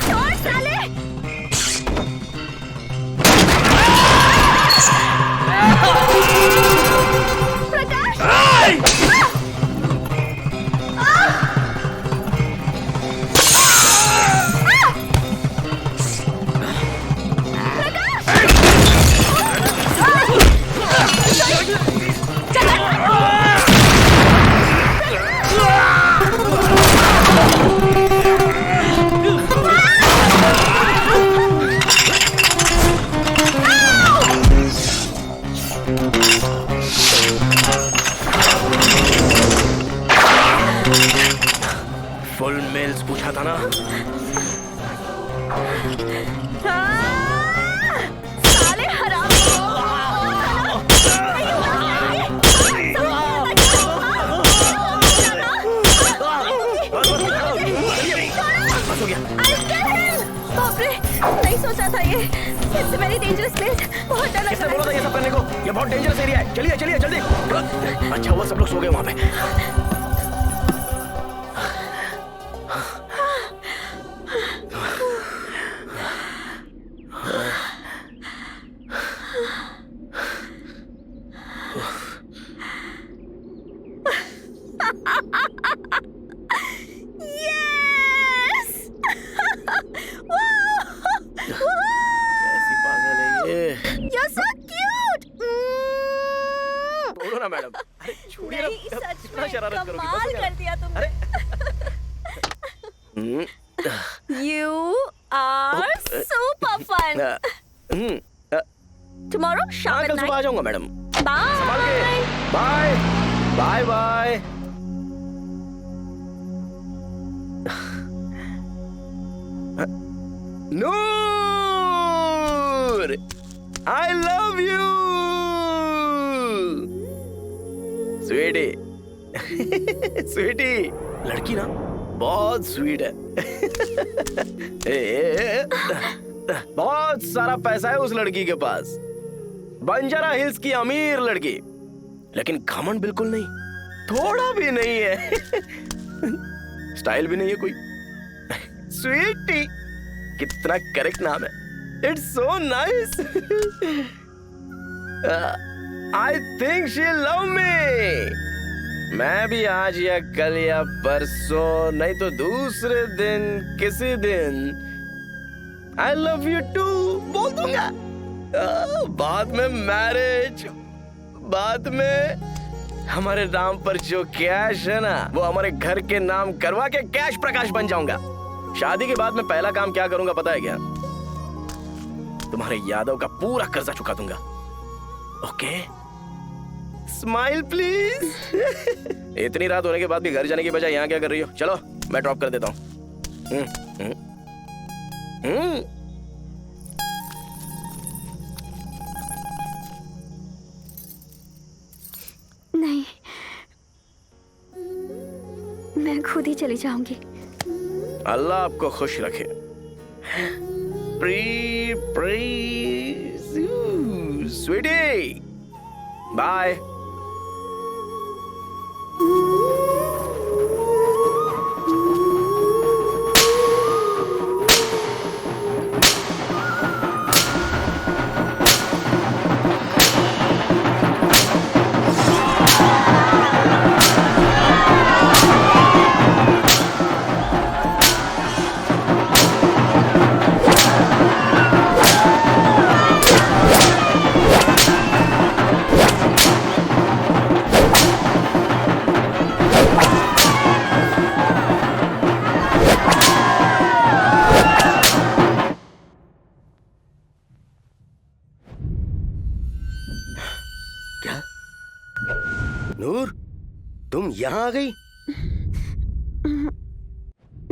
छोड़ साले। फुल मेल्स पूछा था ना। साले हराम। बाप रे, नहीं सोचा था ये। It's very dangerous place. बहुत डर लग रहा है। बोला था ये सब करने को? ये बहुत डेंजरस एरिया है। चलिए चलिए जल्दी। अच्छा हुआ सब लोग सो गए वहाँ पे। कैसी पागल है ये। You're so cute. बोलो ना मैडम। अरे छोड़िए ना, नहीं, सच कितना में शरारत करोगी? कमाल बस हो कर दिया तुमने। गया। You are super fun. Tomorrow शाम कल सुबह आ जाऊंगा madam. Bye. Bye bye bye. Noor, I love you, sweetie. Sweetie लड़की ना बहुत स्वीट है। बहुत सारा पैसा है उस लड़की के पास। बंजारा हिल्स की अमीर लड़की, लेकिन घमंड बिल्कुल नहीं, थोड़ा भी नहीं है। स्टाइल भी नहीं है कोई। स्वीटी, कितना करेक्ट नाम है। It's so nice. I think she love me. मैं भी आज या कल या परसों नहीं तो दूसरे दिन किसी दिन आई लव यू टू बोल दूंगा। बाद में मैरिज, बाद में हमारे नाम पर जो कैश है ना वो हमारे घर के नाम करवा के कैश प्रकाश बन जाऊंगा। शादी के बाद में पहला काम क्या करूंगा पता है क्या? तुम्हारे यादव का पूरा कर्जा चुका दूंगा। Okay, smile please. इतनी रात होने के बाद भी घर जाने की बजाय यहाँ क्या कर रही हो? चलो मैं ड्रॉप कर देता हूँ। नहीं, मैं खुद ही चली जाऊंगी। अल्लाह आपको खुश रखे। प्री प्री स्वीटी, बाय। नूर, तुम यहाँ आ गई?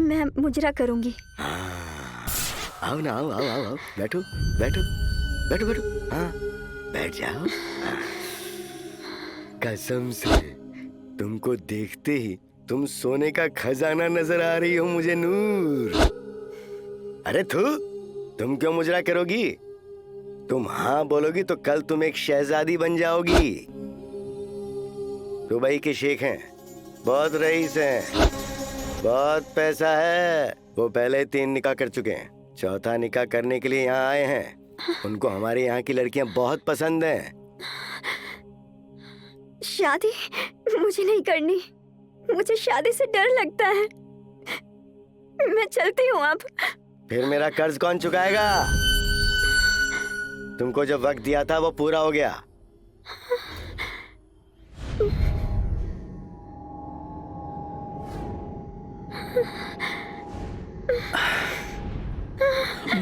मैं मुजरा करूंगी। आओ ना, आओ आओ आओ, बैठो बैठो बैठो बैठो। हाँ बैठ जाओ। कसम से तुमको देखते ही तुम सोने का खजाना नजर आ रही हो मुझे नूर। अरे तुम क्यों मुजरा करोगी? तुम हाँ बोलोगी तो कल तुम एक शहजादी बन जाओगी। दुबई के शेख हैं, बहुत रईस हैं, बहुत पैसा है। वो पहले 3 निकाह कर चुके हैं, चौथा निकाह करने के लिए यहाँ आए हैं। उनको हमारे यहाँ की लड़कियाँ बहुत पसंद हैं। शादी मुझे नहीं करनी, मुझे शादी से डर लगता है। मैं चलती हूँ अब। फिर मेरा कर्ज कौन चुकाएगा? तुमको जो वक्त दिया था वो पूरा हो गया।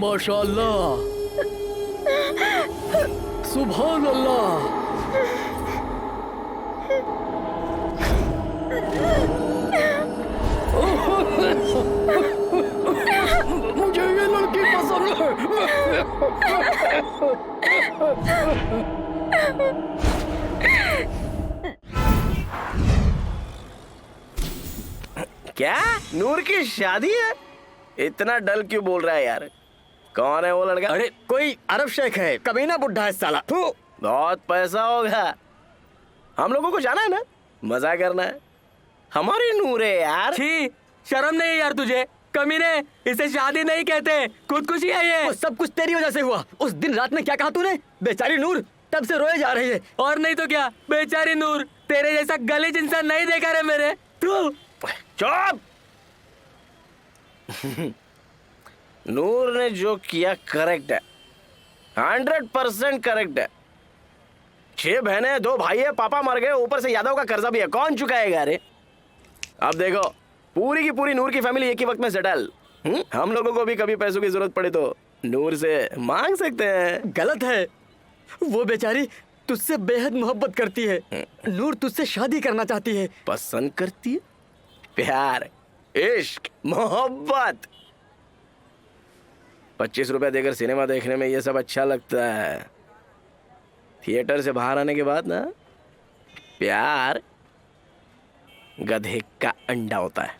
माशाअल्लाह, सुभान अल्लाह। मुझे ये लड़की पसंद है। क्या नूर की शादी है? इतना डल क्यों बोल रहा है यार? कौन है वो लड़का? अरे कोई अरब शेख है, कमीना बुढ़ा है साला। बहुत पैसा होगा। हम लोगों को जाना है ना, मजा करना है। हमारी नूर है यार। छी, शर्म नहीं यार तुझे? कमीने, इसे शादी नहीं कहते, खुदकुशी है ये। वो सब कुछ तेरी वजह से हुआ। उस दिन रात में क्या कहा तूने? बेचारी नूर तब से रोए जा रही है। और नहीं तो क्या, बेचारी नूर। तेरे जैसा गलीज इंसान नहीं देखा रे मेरे। तू चुप। नूर ने जो किया करेक्ट है, 100% करेक्ट है। 6 बहनें 2 भाई है, पापा मर गए, ऊपर से यादव का कर्जा भी है, कौन चुकाएगा रे? अब देखो, पूरी की पूरी नूर की फैमिली एक ही वक्त में सेटल। हम लोगों को भी कभी पैसों की जरूरत पड़े तो नूर से मांग सकते हैं। गलत है, वो बेचारी तुझसे बेहद मोहब्बत करती है। नूर तुझसे शादी करना चाहती है। पसंद करती है? प्यार, इश्क, मोहब्बत। 25 रुपए देकर सिनेमा देखने में ये सब अच्छा लगता है। थिएटर से बाहर आने के बाद ना, प्यार गधे का अंडा होता है।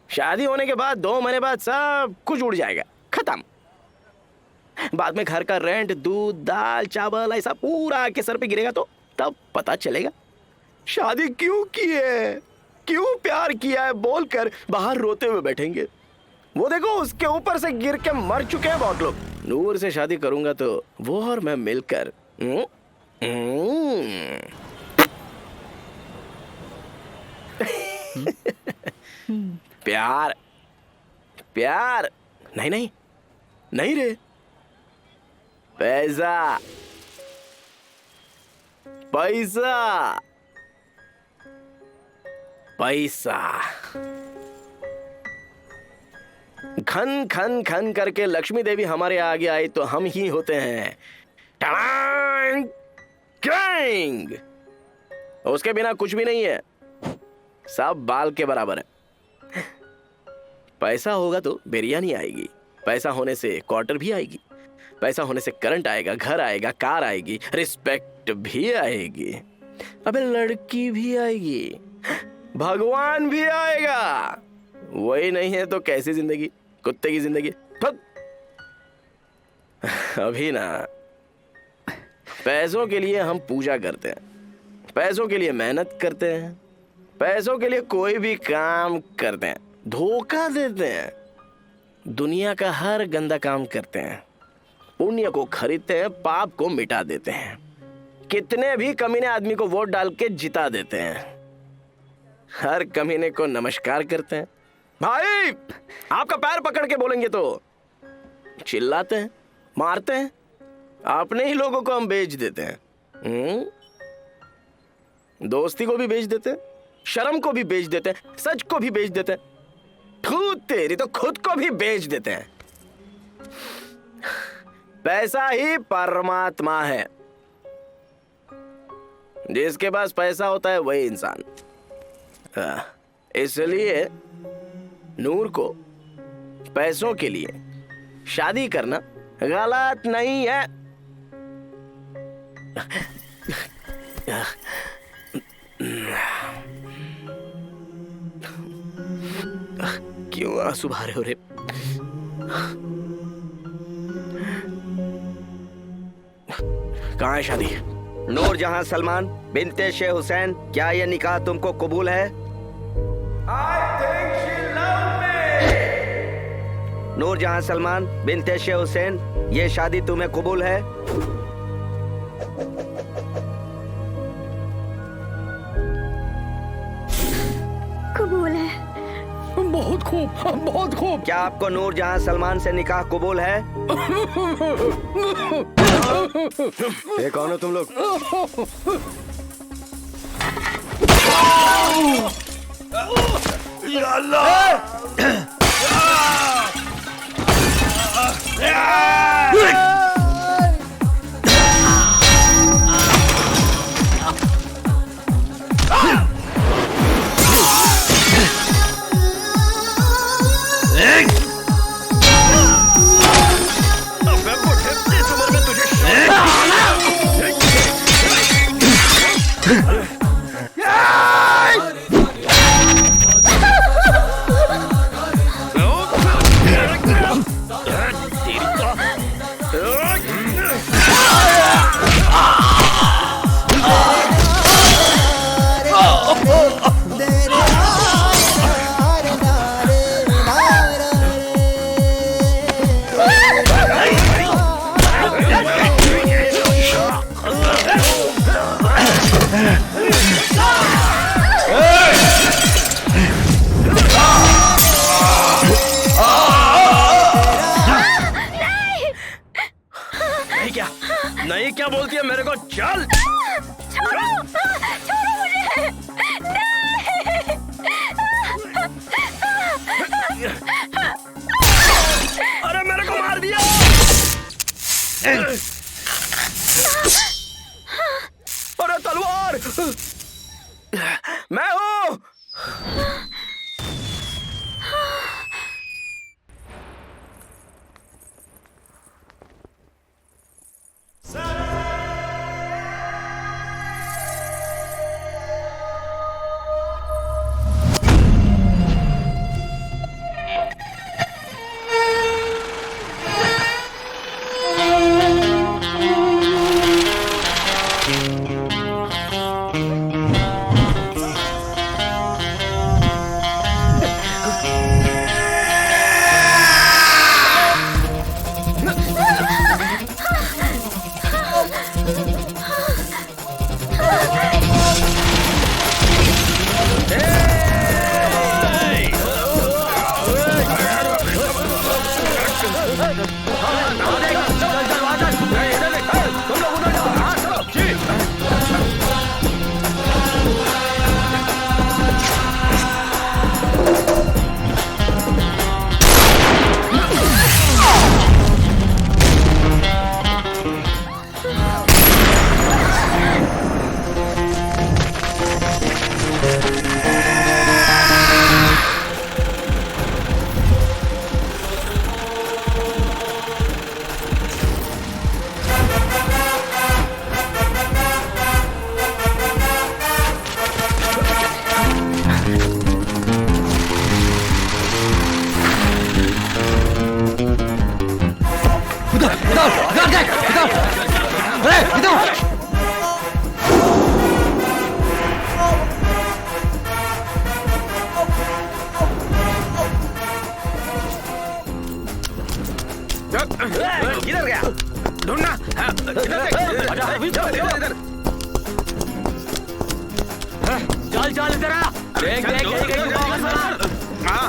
शादी होने के बाद 2 महीने बाद सब कुछ उड़ जाएगा, खत्म। बाद में घर का रेंट, दूध, दाल, चावल ऐसा पूरा के सर पे गिरेगा तो तब पता चलेगा शादी क्यों की है, क्यों प्यार किया है बोलकर बाहर रोते हुए बैठेंगे। वो देखो, उसके ऊपर से गिर के मर चुके हैं बहुत लोग। नूर से शादी करूंगा तो वो और मैं मिलकर प्यार प्यार नहीं नहीं, नहीं रे, पैसा पैसा पैसा। खन खन खन करके लक्ष्मी देवी हमारे आगे आई तो हम ही होते हैं टड़ांग, टड़ांग। उसके बिना कुछ भी नहीं है, सब बाल के बराबर है। पैसा होगा तो बिरयानी आएगी, पैसा होने से क्वार्टर भी आएगी, पैसा होने से करंट आएगा, घर आएगा, कार आएगी, रिस्पेक्ट भी आएगी, अबे लड़की भी आएगी, भगवान भी आएगा। वही नहीं है तो कैसी जिंदगी, कुत्ते की जिंदगी। अभी ना पैसों के लिए हम पूजा करते हैं, पैसों के लिए मेहनत करते हैं, पैसों के लिए कोई भी काम करते हैं, धोखा देते हैं, दुनिया का हर गंदा काम करते हैं, पुण्य को खरीदते हैं, पाप को मिटा देते हैं, कितने भी कमीने आदमी को वोट डाल के जिता देते हैं, हर कमीने को नमस्कार करते हैं। भाई आपका पैर पकड़ के बोलेंगे तो चिल्लाते हैं, मारते हैं, अपने ही लोगों को हम बेच देते हैं। दोस्ती को भी बेच देते हैं, शर्म को भी बेच देते हैं, सच को भी बेच देते हैं, थू तेरी तो खुद को भी बेच देते हैं। पैसा ही परमात्मा है, जिसके पास पैसा होता है वही इंसान। इसलिए नूर को पैसों के लिए शादी करना गलत नहीं है। क्यों आंसू बहा हो रे? कहाँ है शादी? नूरजहां सलमान बिनते शेख हुसैन, क्या यह निकाह तुमको कबूल है? नूरजहां सलमान बिनते शेख हुसैन, ये शादी तुम्हें कबूल है? कबूल है। बहुत खूब, बहुत खूब। क्या आपको नूरजहां सलमान से निकाह कबूल है? ये कौन हो तुम लोग? या अल्लाह! नहीं क्या बोलती है मेरे को? चल छोड़ो, छोड़ो मुझे। अरे मेरे को मार दिया। अरे तलवार, मैं हूँ। किधर गया? ढूंढना। इधर। चल चल इधर आ। देख देख यही कहीं छुपा होगा साला।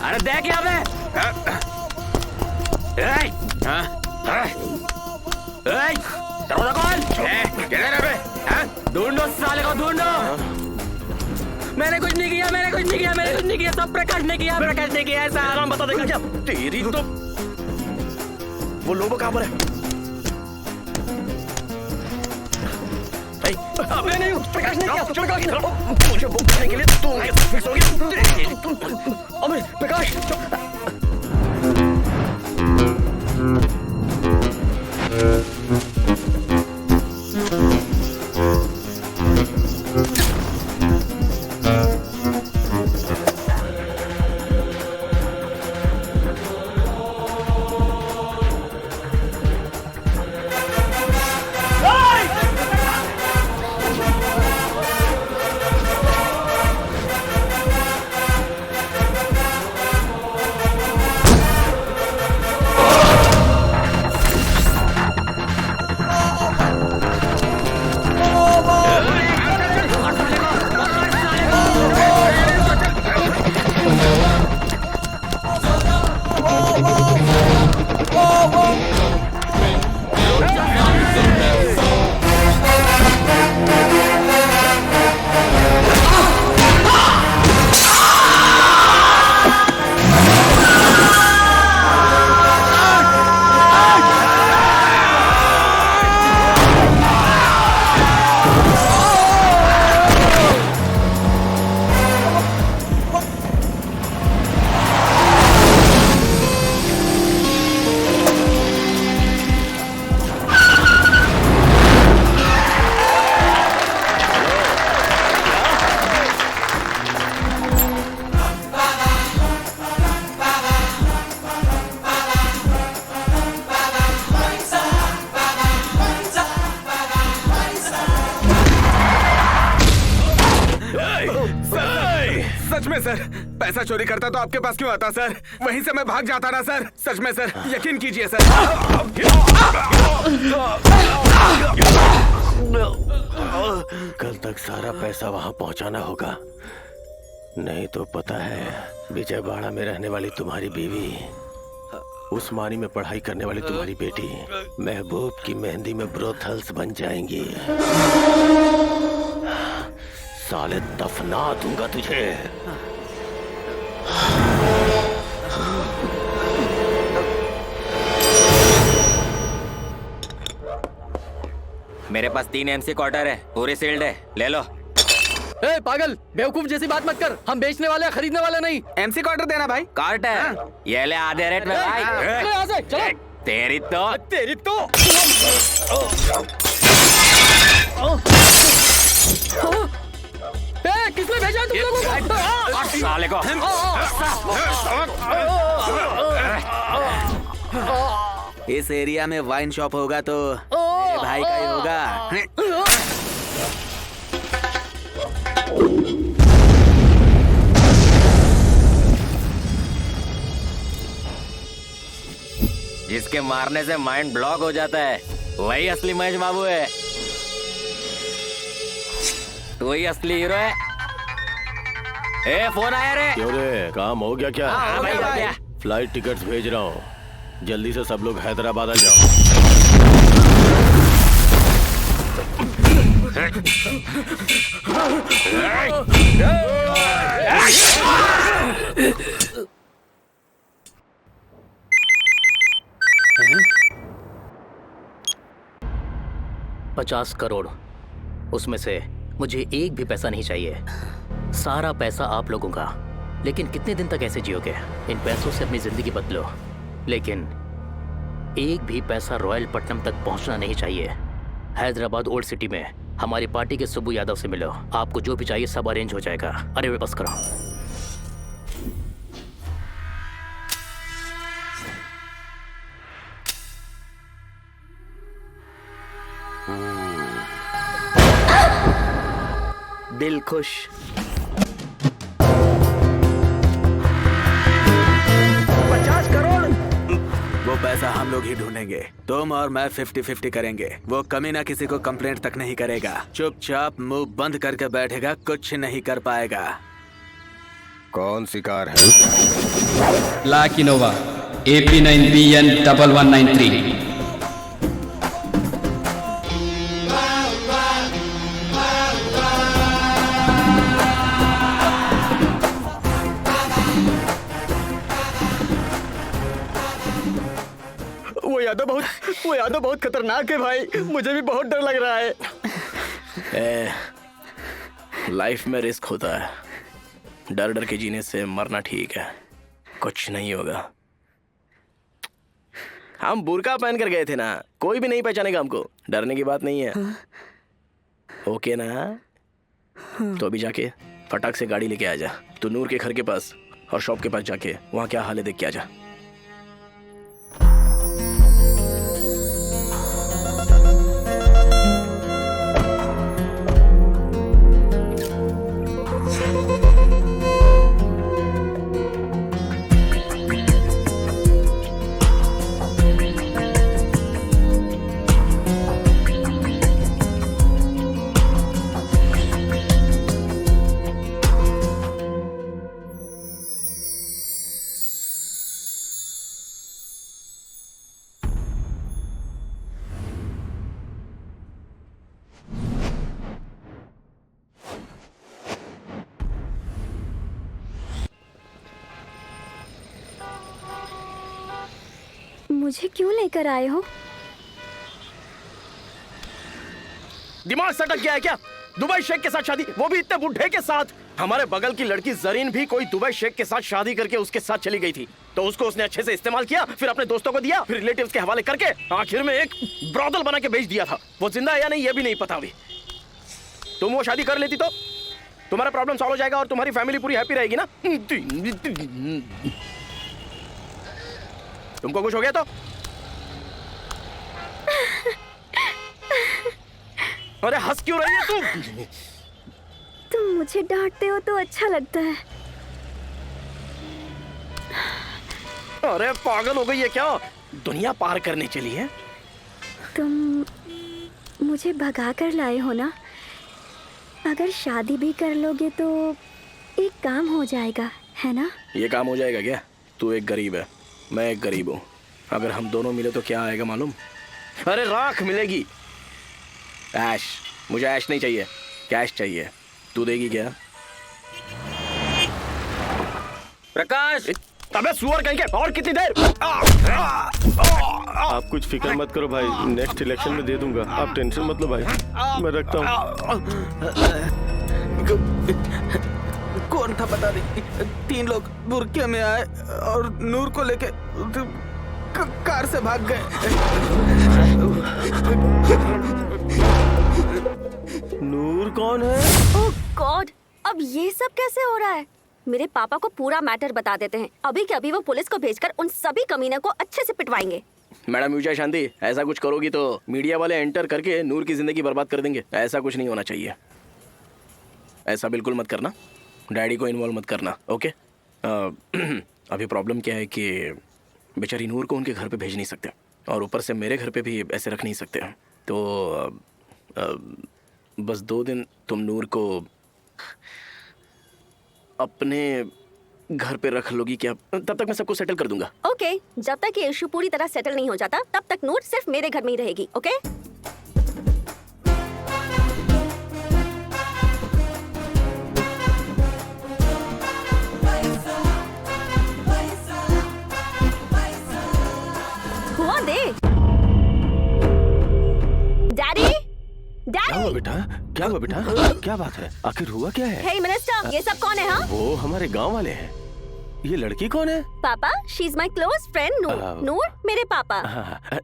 अरे देख यहाँ पे। दरवाजा खोल। किधर है बे? ढूंढो साले को ढूंढो। मैंने कुछ नहीं किया, मैंने कुछ नहीं किया, मैंने कुछ नहीं किया, सब प्रकाश ने किया, प्रकाश ने किया। ऐसा आराम बता देगा क्या? तेरी तो वो लोगों कहाँ पर है? मैं नहीं हूँ, प्रकाश ने किया, प्रकाश ने। मुझे बुक करने के लिए तू फिक्स हो गया। अबे प्रकाश सच में सर, पैसा चोरी करता तो आपके पास क्यों आता सर? वहीं से मैं भाग जाता ना सर। सच में सर, यकीन कीजिए सर। कल तक सारा पैसा वहां पहुंचाना होगा, नहीं तो पता है विजयवाड़ा में रहने वाली तुम्हारी बीवी, उस्मानी में पढ़ाई करने वाली तुम्हारी बेटी महबूब की मेहंदी में ब्रोथल्स बन जाएंगी। साले दफना दूंगा तुझे। मेरे पास 3 MC क्वार्टर है, पूरे सील्ड है, ले लो। ए पागल, बेवकूफ जैसी बात मत कर। हम बेचने वाले हैं, खरीदने वाले नहीं। MC क्वार्टर देना भाई। क्वार्टर ये ले आधे रेट में भाई। यहाँ से चलो। तेरी तो किसने भेजा तुम लोगों को? साले को। इस एरिया में वाइन शॉप होगा तो मेरे भाई का ही होगा। जिसके मारने से माइंड ब्लॉक हो जाता है वही असली महेश बाबू है। तू ही असली हीरो है। ए फोन आया रे। क्यों रे, काम हो गया क्या? हाँ, हो गया। फ्लाइट टिकट्स भेज रहा हूँ, जल्दी से सब लोग हैदराबाद आ जाओ। $50 करोड़, उसमें से मुझे एक भी पैसा नहीं चाहिए। सारा पैसा आप लोगों का। लेकिन कितने दिन तक ऐसे जियोगे? इन पैसों से अपनी जिंदगी बदलो, लेकिन एक भी पैसा रॉयल पट्टनम तक पहुंचना नहीं चाहिए। हैदराबाद ओल्ड सिटी में हमारी पार्टी के सुब्बू यादव से मिलो, आपको जो भी चाहिए सब अरेंज हो जाएगा। अरे वे बस करो। दिल खुश। वो पैसा हम लोग ही ढूंढेंगे। तुम और मैं 50-50 करेंगे। वो कमी ना किसी को कंप्लेंट तक नहीं करेगा। चुपचाप मुंह बंद करके बैठेगा, कुछ नहीं कर पाएगा। कौन सी कार है? Black Innova AP9BN 1193। वो यादव बहुत खतरनाक है भाई, मुझे भी बहुत डर लग रहा है। लाइफ में रिस्क होता है, डर डर के जीने से मरना ठीक है, कुछ नहीं होगा। हम बुर्का पहन कर गए थे ना, कोई भी नहीं पहचानेगा हमको, डरने की बात नहीं है। ओके ना? तो अभी जाके फटाक से गाड़ी लेके आ जा। तू नूर के घर के पास और शॉप के पास जाके वहाँ क्या हाल है देख के आ जा। मुझे क्यों लेकर आए हो? दिमाग सटक गया है क्या? दुबई शेख के साथ शादी, वो भी इतने बुढ़े के साथ। हमारे बगल की लड़की जरीन भी कोई दुबई शेख के साथ शादी करके उसके साथ चली गई थी, तो उसको उसने अच्छे से इस्तेमाल किया, फिर अपने दोस्तों को दिया, फिर रिलेटिव्स के हवाले करके आखिर में एक ब्रॉदल बना के बेच दिया था। वो जिंदा है या नहीं ये भी नहीं पता अभी। तुम वो शादी कर लेती तो तुम्हारा प्रॉब्लम सॉल्व हो जाएगा और तुम्हारी फैमिली पूरी हैप्पी रहेगी ना। तुमको कुछ हो गया तो? अरे हंस क्यों रही है तुम? तुम मुझे डांटते हो तो अच्छा लगता है। अरे पागल हो गई है क्या? दुनिया पार करने चली है। तुम मुझे भगा कर लाए हो ना? अगर शादी भी कर लोगे तो एक काम हो जाएगा, है ना? ये काम हो जाएगा क्या? तू एक गरीब है, मैं एक गरीब हूँ। अगर हम दोनों मिले तो क्या आएगा मालूम? अरे राख मिलेगी। ऐश। मुझे ऐश नहीं चाहिए, कैश चाहिए। तू देगी क्या? प्रकाश! अबे सुअर कहीं के, और कितनी देर? आप कुछ फिक्र मत करो भाई, नेक्स्ट इलेक्शन में दे दूंगा, आप टेंशन मत लो भाई। मैं रखता हूँ। कौन था बता दे। 3 लोग बुरके में आए और नूर को लेके कार से भाग गए। नूर कौन है? ओह गॉड, अब ये सब कैसे हो रहा है? मेरे पापा को पूरा मैटर बता देते हैं। अभी के अभी वो पुलिस को भेजकर उन सभी कमीने को अच्छे से पिटवाएंगे। मैडम विजय शांति, ऐसा कुछ करोगी तो मीडिया वाले एंटर करके नूर की जिंदगी बर्बाद कर देंगे। ऐसा कुछ नहीं होना चाहिए, ऐसा बिल्कुल मत करना। डैडी को इन्वॉल्व मत करना, ओके? अभी प्रॉब्लम क्या है कि बेचारी नूर को उनके घर पे भेज नहीं सकते और ऊपर से मेरे घर पे भी ऐसे रख नहीं सकते। तो बस 2 दिन तुम नूर को अपने घर पे रख लोगी क्या? तब तक मैं सबको सेटल कर दूंगा। ओके, जब तक ये इशू पूरी तरह सेटल नहीं हो जाता तब तक नूर सिर्फ मेरे घर में ही रहेगी, ओके? हुआ दे। डैडी, क्या हुआ डैडी। बेटा? क्या हुआ बेटा? क्या बात है? आखिर हुआ क्या है? हे मिनिस्टर, ये सब कौन है? हाँ, वो हमारे गांव वाले हैं। ये लड़की कौन है? पापा, she is my close friend Noor. Noor मेरे पापा।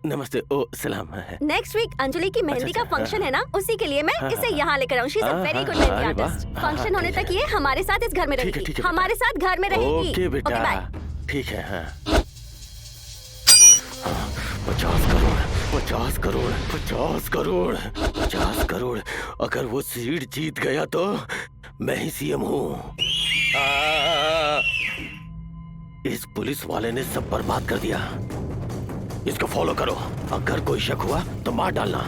नमस्ते। ओ सलाम। नेक्स्ट वीक अंजलि की मेहंदी का फंक्शन है ना, उसी के लिए मैं इसे यहाँ लेकर आऊँ। She is a very good mehndi artist. Function होने तक ये हमारे साथ इस घर में रहेगी, हमारे साथ घर में रहेगी। ओके बेटा, बाय। ठीक है। हाँ 50 करोड़ 50 करोड़ 50 करोड़ 50 करोड़। अगर वो सीट जीत गया तो मैं ही सीएम हूँ। इस पुलिस वाले ने सब बर्बाद कर दिया। इसको फॉलो करो, अगर कोई शक हुआ तो मार डालना।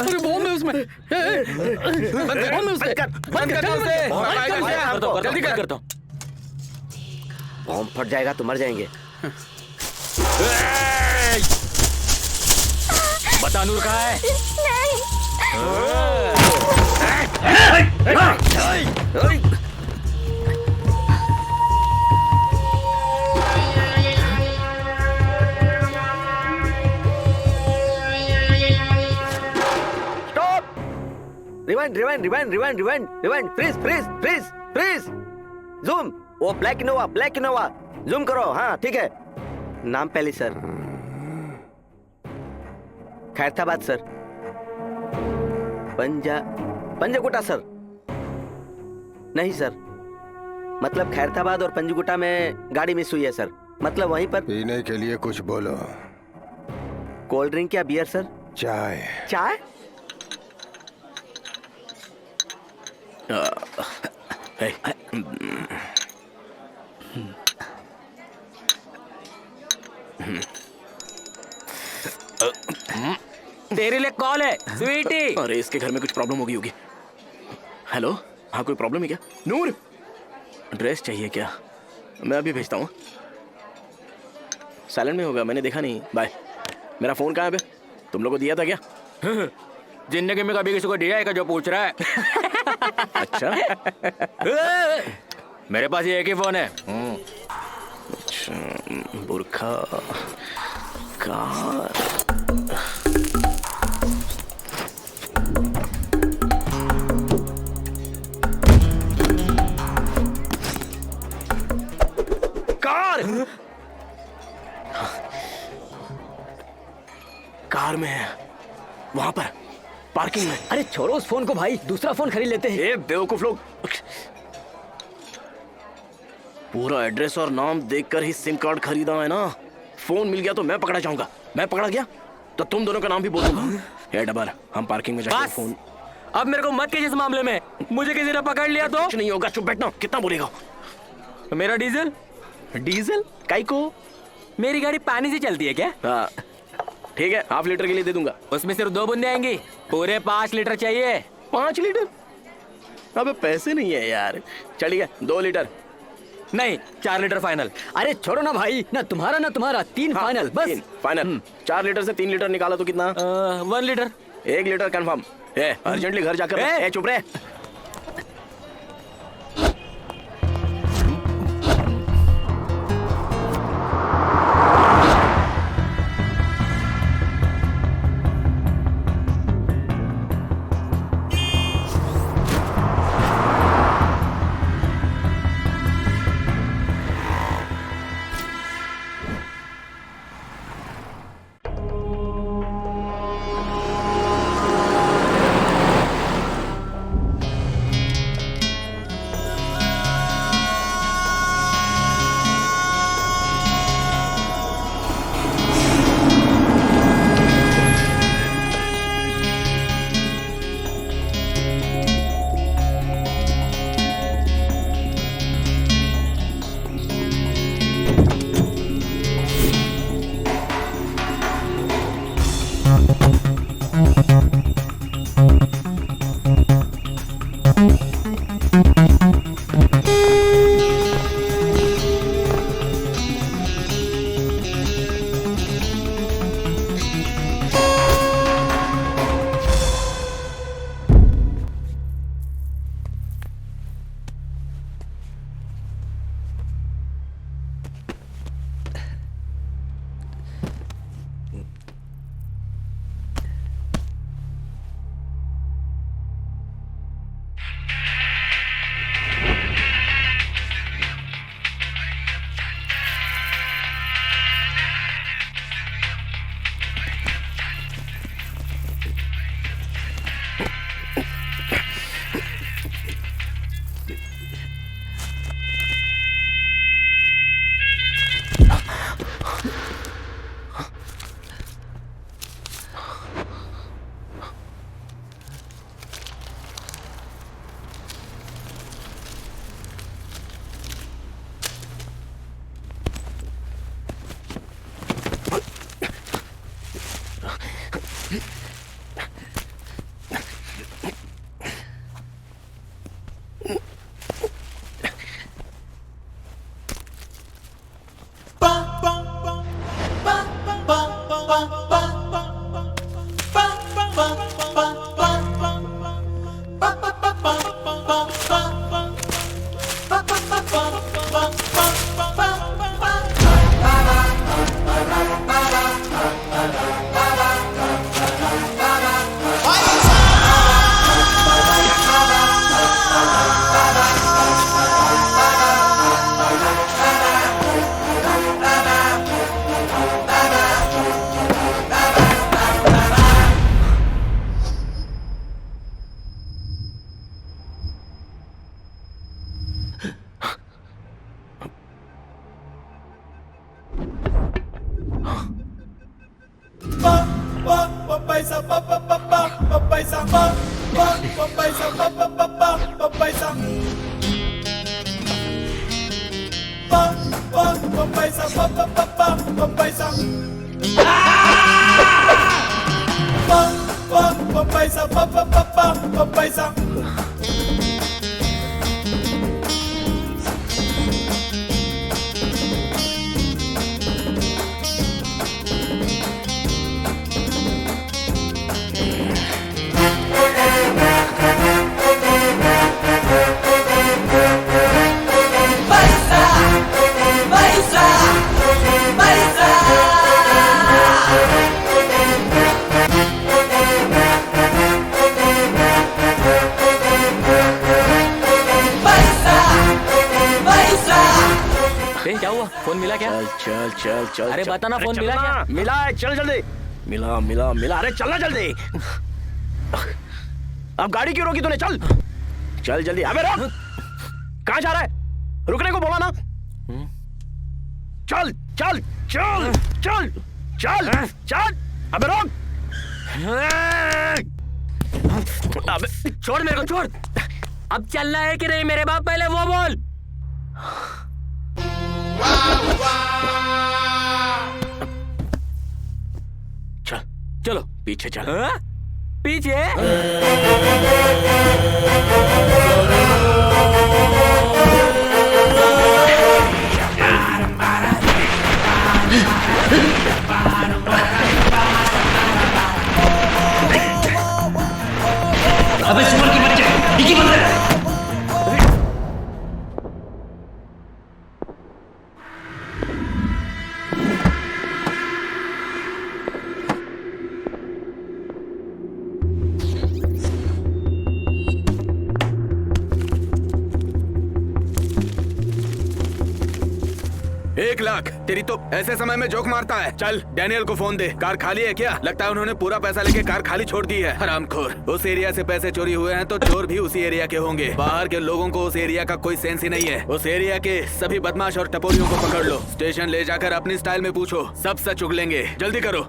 अरे बॉम्ब है उसमें, बॉम्ब है उसमें, जल्दी करता हूँ। बॉम्ब फट जाएगा तो मर जाएंगे। बता नूर कहाँ है? Rewind rewind rewind rewind rewind rewind freeze freeze freeze freeze zoom. वो ब्लैक इनोवा जूम करो। हाँ ठीक है। नाम पहले सर। खैरताबाद सर। पंजगुटा सर। नहीं सर, मतलब खैरताबाद और पंजगुटा में गाड़ी मिस हुई है सर। मतलब वहीं पर। पीने के लिए कुछ बोलो। कोल्ड ड्रिंक या बियर सर? चाय। चाय? तेरे लिए कॉल है स्वीटी। अरे इसके घर में कुछ प्रॉब्लम होगी। हेलो, हाँ कोई प्रॉब्लम है क्या? नूर, ड्रेस चाहिए क्या? मैं अभी भेजता हूँ। साइलेंट में होगा, मैंने देखा नहीं। बाय। मेरा फोन कहाँ है बे? तुम लोग को दिया था क्या? जिंदगी में कभी किसी को दिया है क्या जो पूछ रहा है? अच्छा। मेरे पास ये एक ही फोन है। अच्छा, बुरखा कार। कार में है, वहां पर पार्किंग में। अरे छोड़ो उस फोन को भाई, दूसरा फोन खरीद लेते हैं। बेवकूफ लोग, पूरा एड्रेस और नाम देखकर ही सिम कार्ड खरीदा है ना। फोन मिल गया तो मैं पकड़ा जाऊंगा, मैं पकड़ा गया तो तुम दोनों का नाम भी बोल दूंगा। ये डबर, हम पार्किंग में जाकर फोन। अब मेरे को मत कीजिए इस मामले में। मुझे किसी ने पकड़ लिया तो कुछ नहीं होगा, चुप बैठना। कितना बोलेगा? मेरा डीजल? डीजल काई को? मेरी गाड़ी पानी से चलती है क्या? हाँ ठीक है, ½ लीटर के लिए दे दूंगा। उसमें सिर्फ 2 बूंदे आएंगी, पूरे 5 लीटर चाहिए। 5 लीटर? अबे पैसे नहीं है यार। चलिए 2 लीटर। नहीं, 4 लीटर फाइनल। अरे छोड़ो ना भाई, ना तुम्हारा ना तुम्हारा, 3 फाइनल बस। 3 फाइनल। 4 लीटर से 3 लीटर निकाला तो कितना? 1 लीटर। 1 litre confirm. अर्जेंटली घर जाकर चुप रहे। क्या हुआ? फोन मिला क्या? चल चल चल। अरे बता ना, फोन मिला क्या? मिला है, चल जल्दी। मिला मिला मिला, अरे चलना जल्दी। अब गाड़ी क्यों रोकी तूने? चल चल जल्दी। अबे रुक, कहाँ जा रहा है? रुकने को बोला ना। चल चल चल चल चल चल। अबे रुक। अबे छोड़ मेरे को, छोड़। अब चलना है कि नहीं मेरे बाप? पहले वो बोल। चल चलो पीछे चल। पीछे? अबे सुअर के बच्चे, डिक्की बंद कर। तेरी तो ऐसे समय में जोक मारता है। चल डैनियल को फोन दे। कार खाली है क्या? लगता है उन्होंने पूरा पैसा लेके कार खाली छोड़ दी है। हरामखोर। उस एरिया से पैसे चोरी हुए हैं तो चोर भी उसी एरिया के होंगे। बाहर के लोगों को उस एरिया का कोई सेंस ही नहीं है। उस एरिया के सभी बदमाश और टपोरियों को पकड़ लो। स्टेशन ले जाकर अपनी स्टाइल में पूछो, सब सच उगलेंगे। जल्दी करो।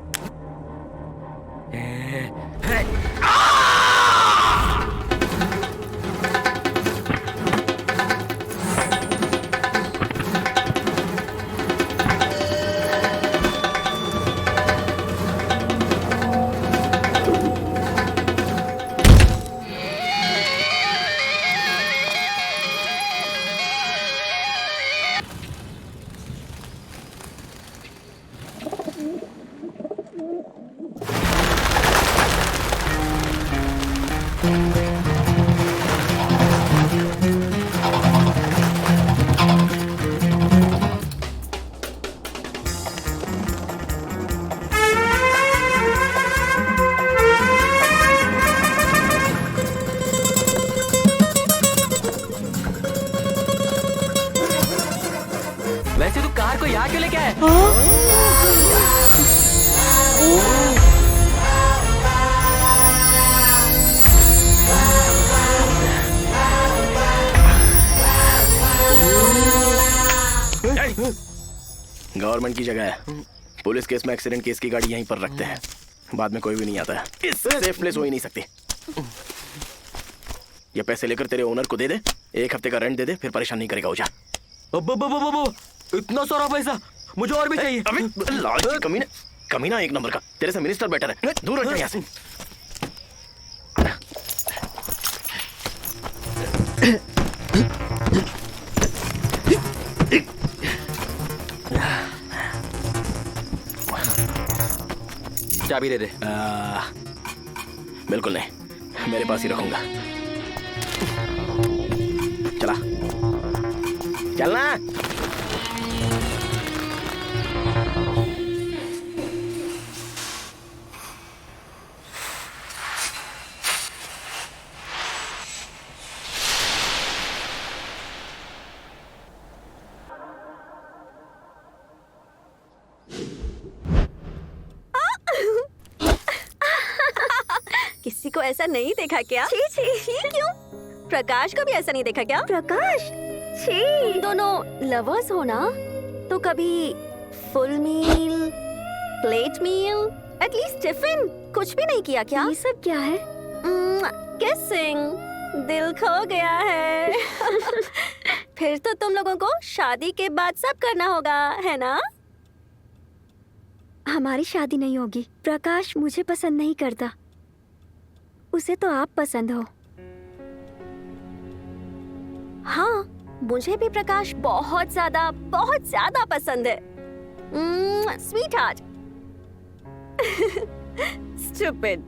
वैसे तू कार को यहाँ क्यों लेके आया? गवर्नमेंट की जगह है। पुलिस केस में एक्सीडेंट केस की गाड़ी यहीं पर रखते हैं। बाद में कोई भी नहीं आता है। इससे सेफ प्लेस हो ही नहीं सकती। ये पैसे लेकर तेरे ओनर को दे दे। 1 हफ्ते का रेंट दे दे, फिर परेशान नहीं करेगा। हो जा। इतना सारा पैसा मुझे और भी चाहिए। अबे लाज की कमीना 1 नंबर का। तेरे से मिनिस्टर बेटर है। दूर हट जा यहाँ से। चाबी दे दे। बिल्कुल नहीं, मेरे पास ही रखूंगा। चला चलना। किसी को ऐसा नहीं देखा क्या? छी छी क्यों? प्रकाश को भी ऐसा नहीं देखा क्या? प्रकाश छी। दोनों लवर्स हो ना, तो कभी फुल मील, प्लेट मील एटलीस्ट टिफिन कुछ भी नहीं किया क्या? ये सब क्या है? किसिंग, दिल खो गया है। फिर तो तुम लोगों को शादी के बाद सब करना होगा, है ना? हमारी शादी नहीं होगी। प्रकाश मुझे पसंद नहीं करता, उसे तो आप पसंद हो। हाँ, मुझे भी प्रकाश बहुत ज्यादा पसंद है। Sweet heart. स्टूपिड।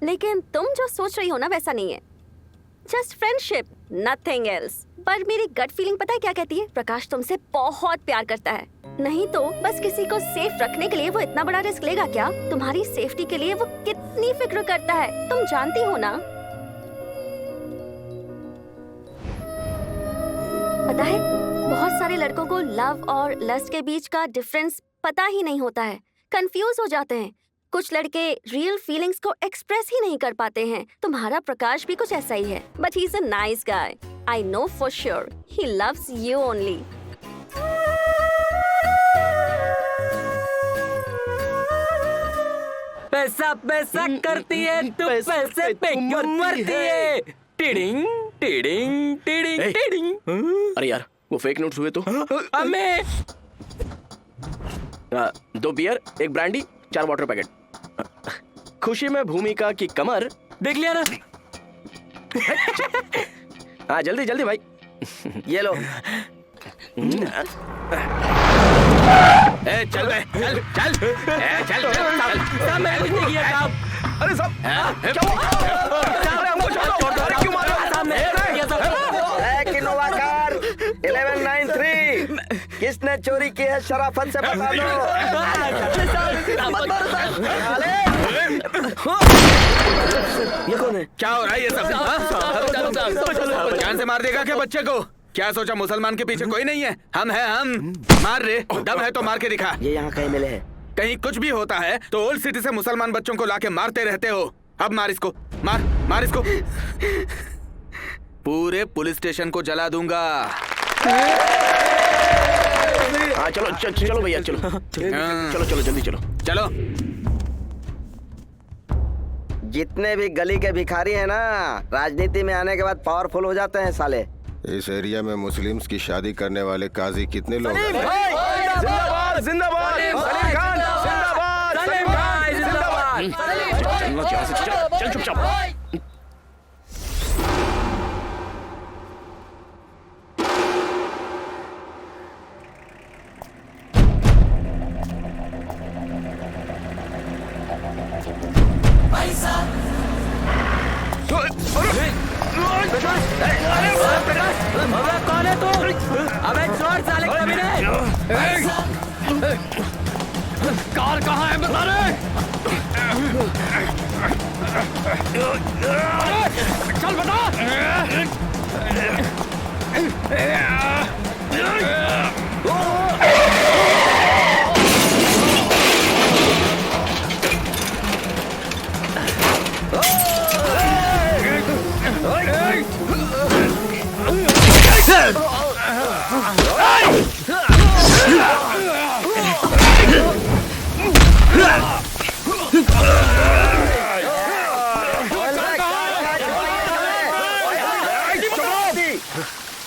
लेकिन तुम जो सोच रही हो ना वैसा नहीं है। Just friendship, nothing else. पर मेरी गट फीलिंग पता है क्या कहती है? प्रकाश तुमसे बहुत प्यार करता है। नहीं तो बस किसी को सेफ रखने के लिए वो इतना बड़ा रिस्क लेगा क्या? तुम्हारी सेफ्टी के लिए वो कितनी फिक्र करता है, तुम जानती हो ना? पता है, बहुत सारे लड़कों को लव और लस्ट के बीच का डिफरेंस पता ही नहीं होता है, कंफ्यूज हो जाते हैं। कुछ लड़के रियल फीलिंग्स को एक्सप्रेस ही नहीं कर पाते हैं। तुम्हारा प्रकाश भी कुछ ऐसा ही है, but he is a nice guy. I know for sure he loves you only. पैसा पैसा करती है तू, पैसे पे क्यों मरती है? Tiding tiding tiding tiding. अरे यार, वो फेक नोट्स हुए तो? हमें 2 बियर, 1 ब्रांडी, 4 वाटर पैकेट। खुशी में भूमिका की कमर देख लिया ना? हाँ जल्दी जल्दी भाई। ये लो। ए, चल बे, चल चल चल साहब मैं कुछ नहीं किया साहब। अरे साहब क्या हुआ? अरे हमको छोड़ दो। अरे क्यों मार रहे हो? साहब मैं कुछ नहीं किया साहब। इनोवा कार 1193 किसने चोरी की है? शराफत से बता दो। ये कौन है? क्या हो रहा है ये सब? जान से मार देगा क्या बच्चे को? क्या सोचा मुसलमान के पीछे कोई नहीं है? हम हैं हम। मार रे, दम है तो मार के दिखा। ये यहाँ कहीं मिले हैं। कहीं कुछ भी होता है तो ओल्ड सिटी से मुसलमान बच्चों को लाके मारते रहते हो। अब मार इसको, मार मार इसको। पूरे पुलिस स्टेशन को जला दूंगा। हाँ चलो चलो भैया चलो चलो चलो जल्दी चलो चलो। जितने भी गली के भिखारी हैं ना, राजनीति में आने के बाद पावरफुल हो जाते हैं साले। इस एरिया में मुस्लिम्स की शादी करने वाले काजी कितने लोग हैं? जिंदाबाद जिंदाबाद सलीम खान जिंदाबाद सलीम खान जिंदाबाद। चल चुपचाप। कौन है तू? अबे छोड़ साले कमीने। कार कहाँ है बता रहे? चल बता।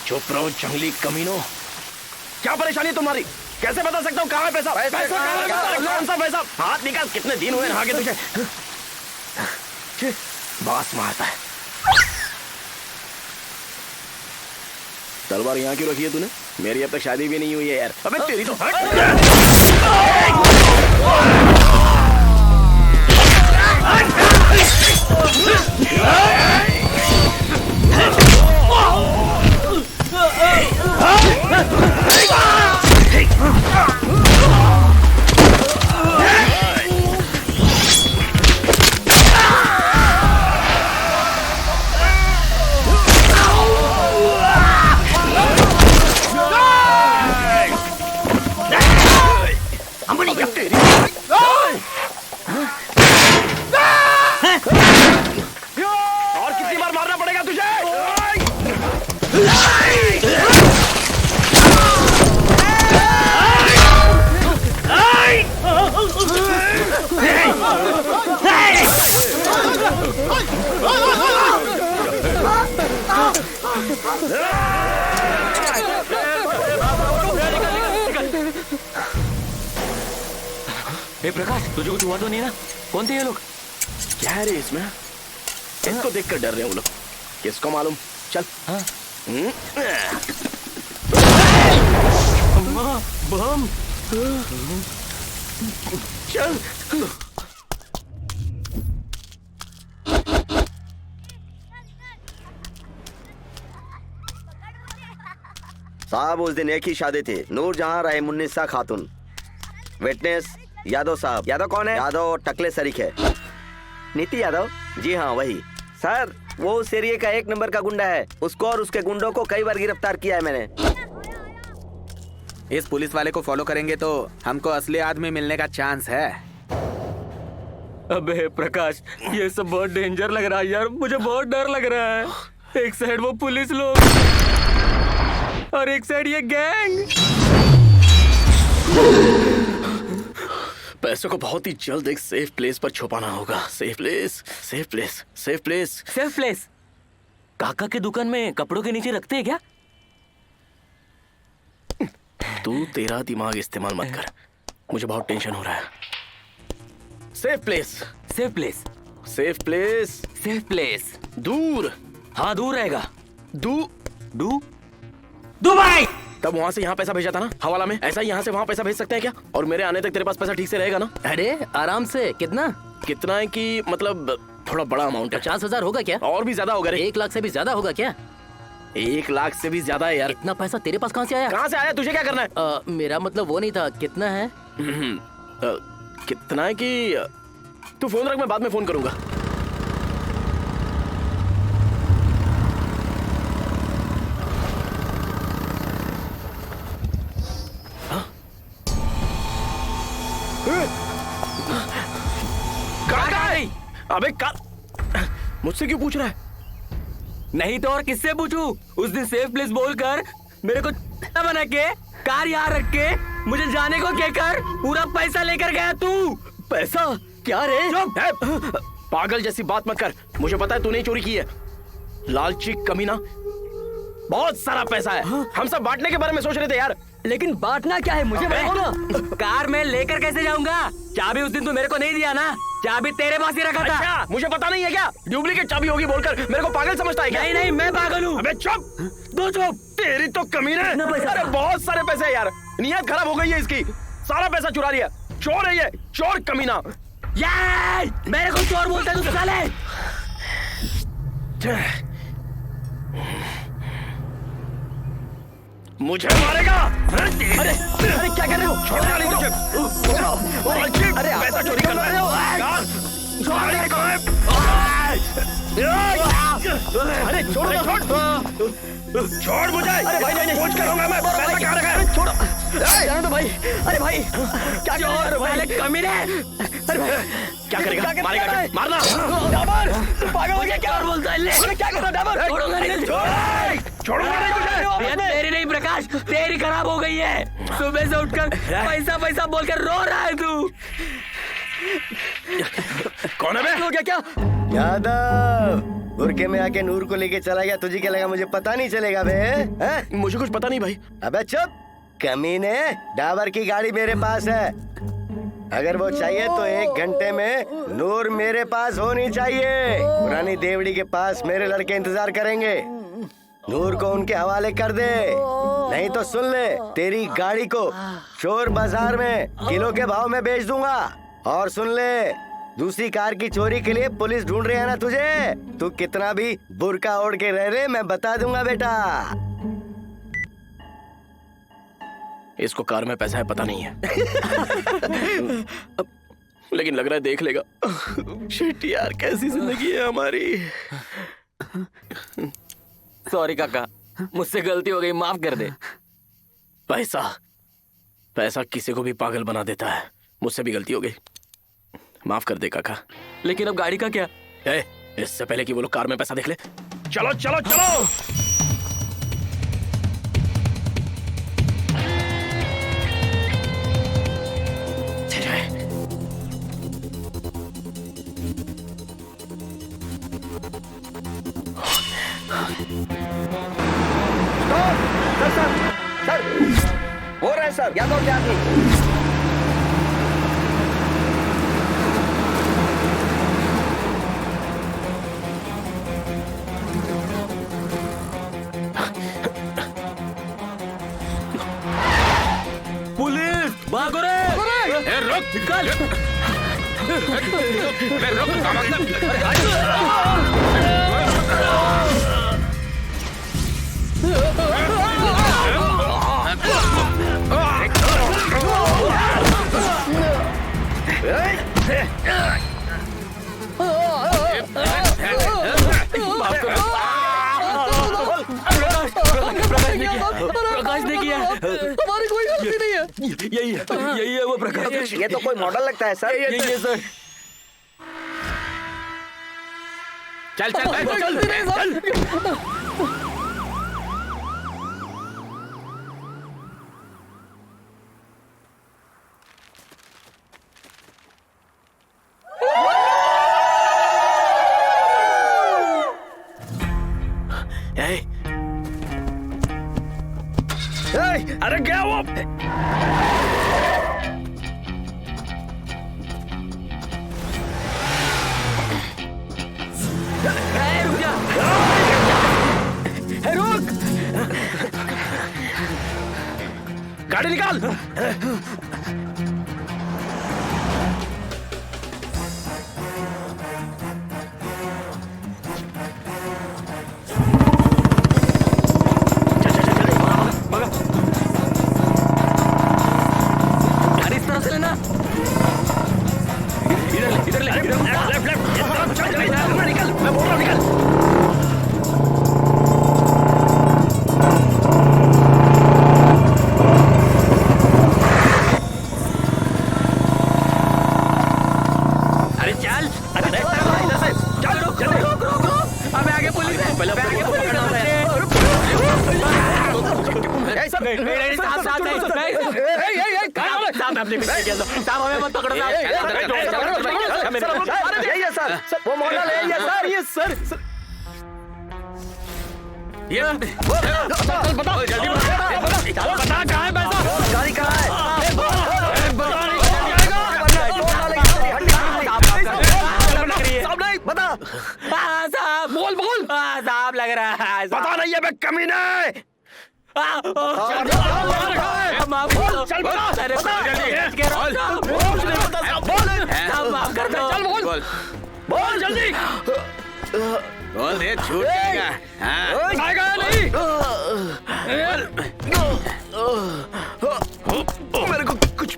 चुप रहो जंगली कमीनो। क्या परेशानी तुम्हारी? कैसे बता सकता हूँ कहाँ है पैसा? कौन सा पैसा? हाथ निकाल। कितने दिन हुए नहा के तुझे? बास मारता है। तलवार यहाँ क्यों रखी है तूने? मेरी अब तक शादी भी नहीं हुई है यार। अबे तेरी तो ए प्रकाश, तुझे कुछ हुआ तो नहीं ना? कौन थे ये लोग? क्या है रे इसमें? इसको देखकर डर रहे हैं वो लोग। किसको मालूम? चल। हाँ। बम। चल। साहब उस दिन एक ही शादी थी, नूरजहां रहीमुन्निसा खातून। विटनेस यादव साहब। यादव कौन है? यादव टकले सरीख है। नीति यादव? जी हाँ वही। सर वो उस एरिया का 1 नंबर का गुंडा है। उसको और उसके गुंडों को कई बार गिरफ्तार किया है मैंने। इस पुलिस वाले को फॉलो करेंगे तो हमको असली आदमी मिलने का चांस है। अबे प्रकाश, ये सब बहुत डेंजर लग रहा है यार, मुझे बहुत डर लग रहा है। एक साइड वो पुलिस लोग और एक साइड ये गैंग। पैसों को बहुत ही जल्द एक सेफ प्लेस पर छुपाना होगा। Safe place, safe place, safe place, safe place. काका की दुकान में कपड़ों के नीचे रखते हैं क्या? तू तेरा दिमाग इस्तेमाल मत कर, मुझे बहुत टेंशन हो रहा है। Safe place, safe place, safe place, safe place. दूर। हाँ दूर रहेगा। दुबई। तब वहाँ से यहाँ पैसा भेजा था ना हवाला में, ऐसा ही यहाँ से वहाँ पैसा भेज सकते हैं क्या? और मेरे आने तक तेरे पास पैसा ठीक से रहेगा ना? अरे आराम से। कितना? कितना है कि मतलब थोड़ा बड़ा अमाउंट है। 50,000 होगा क्या? और भी ज्यादा होगा रे। 1 लाख से भी ज्यादा होगा क्या? 1 लाख से भी ज्यादा है यार। इतना पैसा तेरे पास कहाँ से आया? कहाँ से आया? तुझे क्या करना है? मेरा मतलब वो नहीं था। कितना है? कितना है कि तू फोन रख, मैं बाद में फोन करूंगा। अबे मुझसे क्यों पूछ रहा है? नहीं तो और किससे पूछूं? उस दिन सेफ प्लेस बोलकर मेरे को बना के कार यहाँ रख के मुझे जाने को कहकर पूरा पैसा लेकर गया तू। पैसा? क्या रे? पागल जैसी बात मत कर, मुझे पता है तूने चोरी की है। लालची कमीना, बहुत सारा पैसा है। हम सब बांटने के बारे में सोच रहे थे यार। लेकिन बांटना क्या है मुझे बताओ। कार में लेकर कैसे जाऊंगा? चाबी उस दिन तू मेरे को नहीं दिया ना, चाबी तेरे पास ही रखा था। अच्छा, मुझे पता नहीं है क्या? डुप्लीकेट चाबी होगी बोलकर मेरे को पागल समझता है क्या? नहीं नहीं, मैं पागल हूँ। अबे चुप, दो चुप। तेरी तो कमीना है। अरे बहुत सारे पैसे है यार, नियत खराब हो गई है इसकी। सारा पैसा चुरा लिया। चोर है ये, चोर कमीना। यार मेरे को चोर बोलता है तू साले। मुझे मारेगा? अरे क्या कर रहे हो? छोड़ना नहीं तुझे। अरे पैसा चोरी कर रहे हो? अरे छोड़ मुझे। अरे भाई नहीं, पूछ करूंगा मैं, पैसा कहाँ रखा है? छोड़ो जाने दो भाई। अरे भाई क्या कर रहे हो भाई? कमीने। अरे भाई क्या करेगा? मारेगा क्या? मारना। डाबर तू पागल हो गया क्या? बोलता है? अरे क्या कर रहा है डाबर? छोड़ूंगा नहीं तुझे। छोड़ूंगा नहीं तुझे। तेरी नहीं प्रकाश, तेरी खराब हो गई है। सुबह से उठकर पैसा पैसा बोलकर रो रहा है तू। कौन है बे? हो गया क्या? यादव बुरके में आके नूर को लेके चला गया, तुझे क्या लगा मुझे पता नहीं चलेगा बे? हैं? मुझे कुछ पता नहीं भाई। अबे चुप कमीने, डाबर की गाड़ी मेरे पास है। अगर वो चाहिए तो 1 घंटे में नूर मेरे पास होनी चाहिए। पुरानी देवड़ी के पास मेरे लड़के इंतजार करेंगे। नूर को उनके हवाले कर दे, नहीं तो सुन ले, तेरी गाड़ी को चोर बाजार में किलो के भाव में बेच दूंगा। और सुन ले, दूसरी कार की चोरी के लिए पुलिस ढूंढ रही है ना तुझे, तू कितना भी बुर्का ओढ़ के रह रे, मैं बता दूंगा बेटा। इसको कार में पैसा है पता नहीं है। लेकिन लग रहा है देख लेगा। शिट यार, कैसी जिंदगी है हमारी। सॉरी काका, मुझसे गलती हो गई, माफ कर दे। पैसा किसी को भी पागल बना देता है। मुझसे भी गलती हो गई, माफ कर दे काका। लेकिन अब गाड़ी का क्या? इससे पहले कि वो लोग कार में पैसा देख ले, चलो चलो चलो। सर हो रहा है सर, यादव के आदमी। भागो रे! ए, रुक! निकल! बे, रुक! क्या प्रकाश ने किया। हमारी कोई गलती नहीं है। यही है वो प्रकाश। ये तो कोई मॉडल लगता है सर। यही है सर। चल चल चल चल। अरे क्या वो? रुक! गाड़ी निकाल! वो मॉडल है ये सर, ये सर। ये बताओ जल्दी बता कहाँ है पैसा? गाड़ी कहाँ है? बता। साहब बोल बोल। साहब लग रहा है। पता नहीं है बे कमीने। माफ कर दो। चल बता। माफ कर दो। चल बोल बोल जल्दी बोल दे, छूट जाएगा। आएगा नहीं। मेरे को कुछ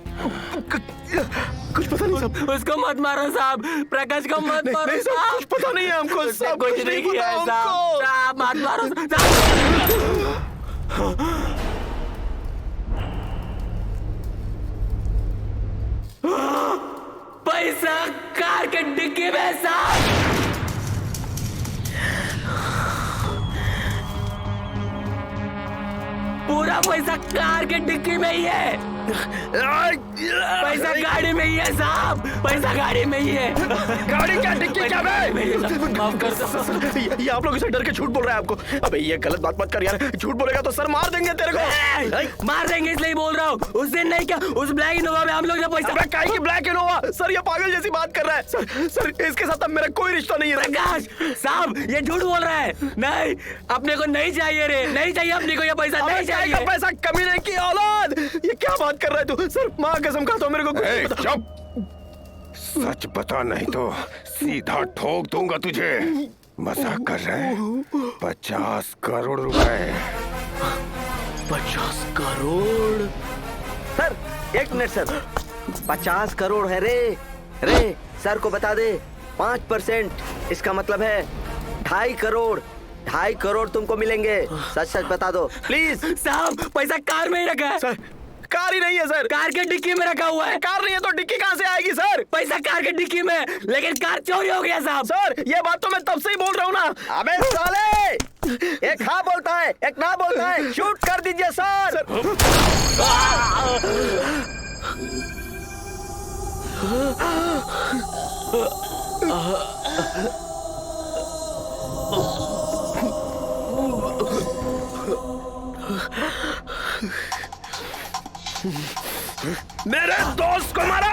पता नहीं साहब। उसको मत मारो साहब, प्रकाश को मत मारो। नहीं साहब, कुछ पता नहीं है हमको। कुछ नहीं किया है साहब। साहब मत मारो। पैसा कार के डिक्की में साहब। पूरा पैसा कार के डिक्की में ही है। पैसा गाड़ी में ही है साहब, पैसा गाड़ी में ही है। गाड़ी क्या डिक्की क्या बे? माफ कर दो। ये आप लोग इसे डर के झूठ बोल रहा है आपको। अबे ये गलत बात मत कर यार, झूठ बोलेगा तो सर मार देंगे तेरे को। मार देंगे इसलिए बोल रहा हूँ। उस दिन नहीं क्या, उस ब्लैक इनोवा में हम लोग ने पैसा। अबे काहे की ब्लैक इनोवा? सर ये पागल जैसी बात कर रहा है। सर इसके साथ अब मेरा कोई रिश्ता नहीं है। प्रकाश साहब ये झूठ बोल रहा है। नहीं, अपने को नहीं चाहिए रे, नहीं चाहिए अपने को ये पैसा, नहीं चाहिए। पैसा कमीने की औलाद, ये क्या बात कर रहा है तू? सर माँ कसम खाता हूँ मेरे को कुछ पता। चुप, सच बता नहीं तो सीधा ठोक दूंगा तुझे। मजाक कर रहे हैं? 50 करोड़ रुपए। 50 crore? Sir 1 minute sir, 50 crore है रे सर को बता दे। 5% इसका मतलब है 2.5 करोड़। 2.5 करोड़ तुमको मिलेंगे। सच बता दो प्लीज। साहब पैसा कार में ही रखा है। सर कार ही नहीं है सर, कार के डिक्की में रखा हुआ है। कार नहीं है तो डिक्की कहाँ से आएगी सर? पैसा कार के डिक्की में, लेकिन कार चोरी हो गया साहब। सर ये बात तो मैं तब से ही बोल रहा हूँ ना। अबे साले, एक हाँ बोलता है एक ना बोलता है। शूट कर दीजिए सर। मेरे दोस्त को मारा।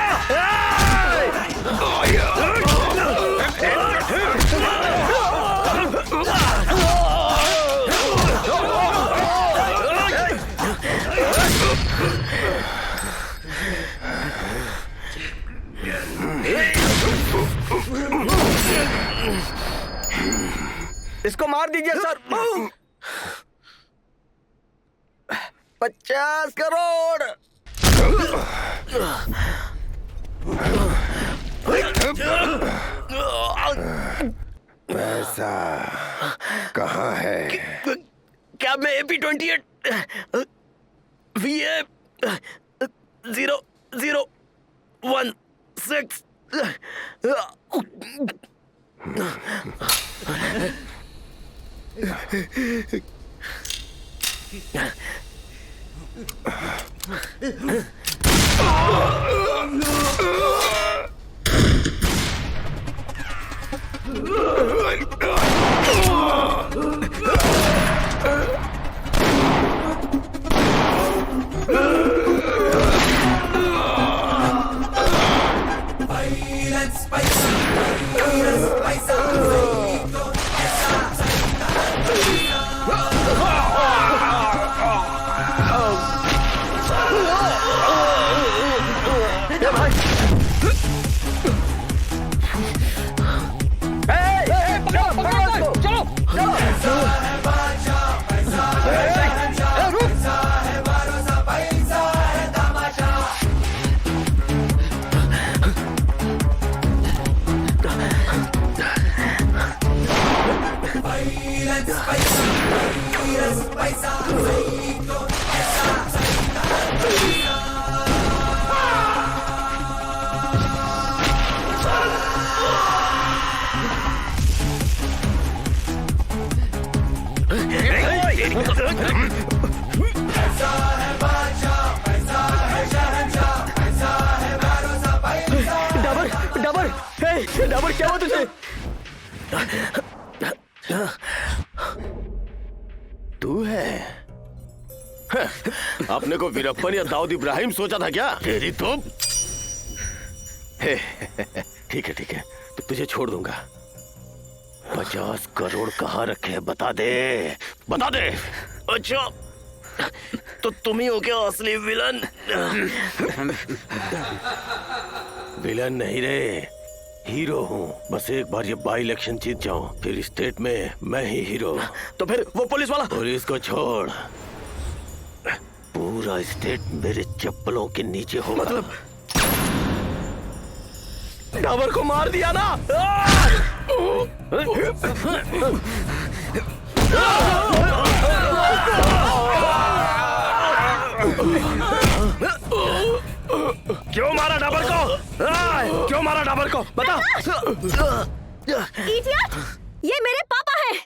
मार दीजिए सर। 50 करोड़। पैसा कहाँ है? क्या मैं AP28 VA 0016 डाबर क्या हुआ तुझे? तू है? अपने को वीरप्पन या दाऊद इब्राहिम सोचा था क्या? तेरी तो ठीक है तो तुझे छोड़ दूंगा। 50 करोड़ कहाँ रखे हैं बता दे। अच्छा तो तुम ही हो क्या असली विलन? विलन नहीं रे, हीरो हूँ। बस एक बार ये बाई इलेक्शन जीत जाऊं, फिर स्टेट में मैं ही हीरो। तो फिर वो पुलिस वाला? पुलिस को छोड़, पूरा स्टेट मेरे चप्पलों के नीचे होगा। मतलब डाबर को मार दिया ना? क्यों मारा डाबर को? क्यों मारा डाबर को? बता। इडियट! ये मेरे पापा हैं।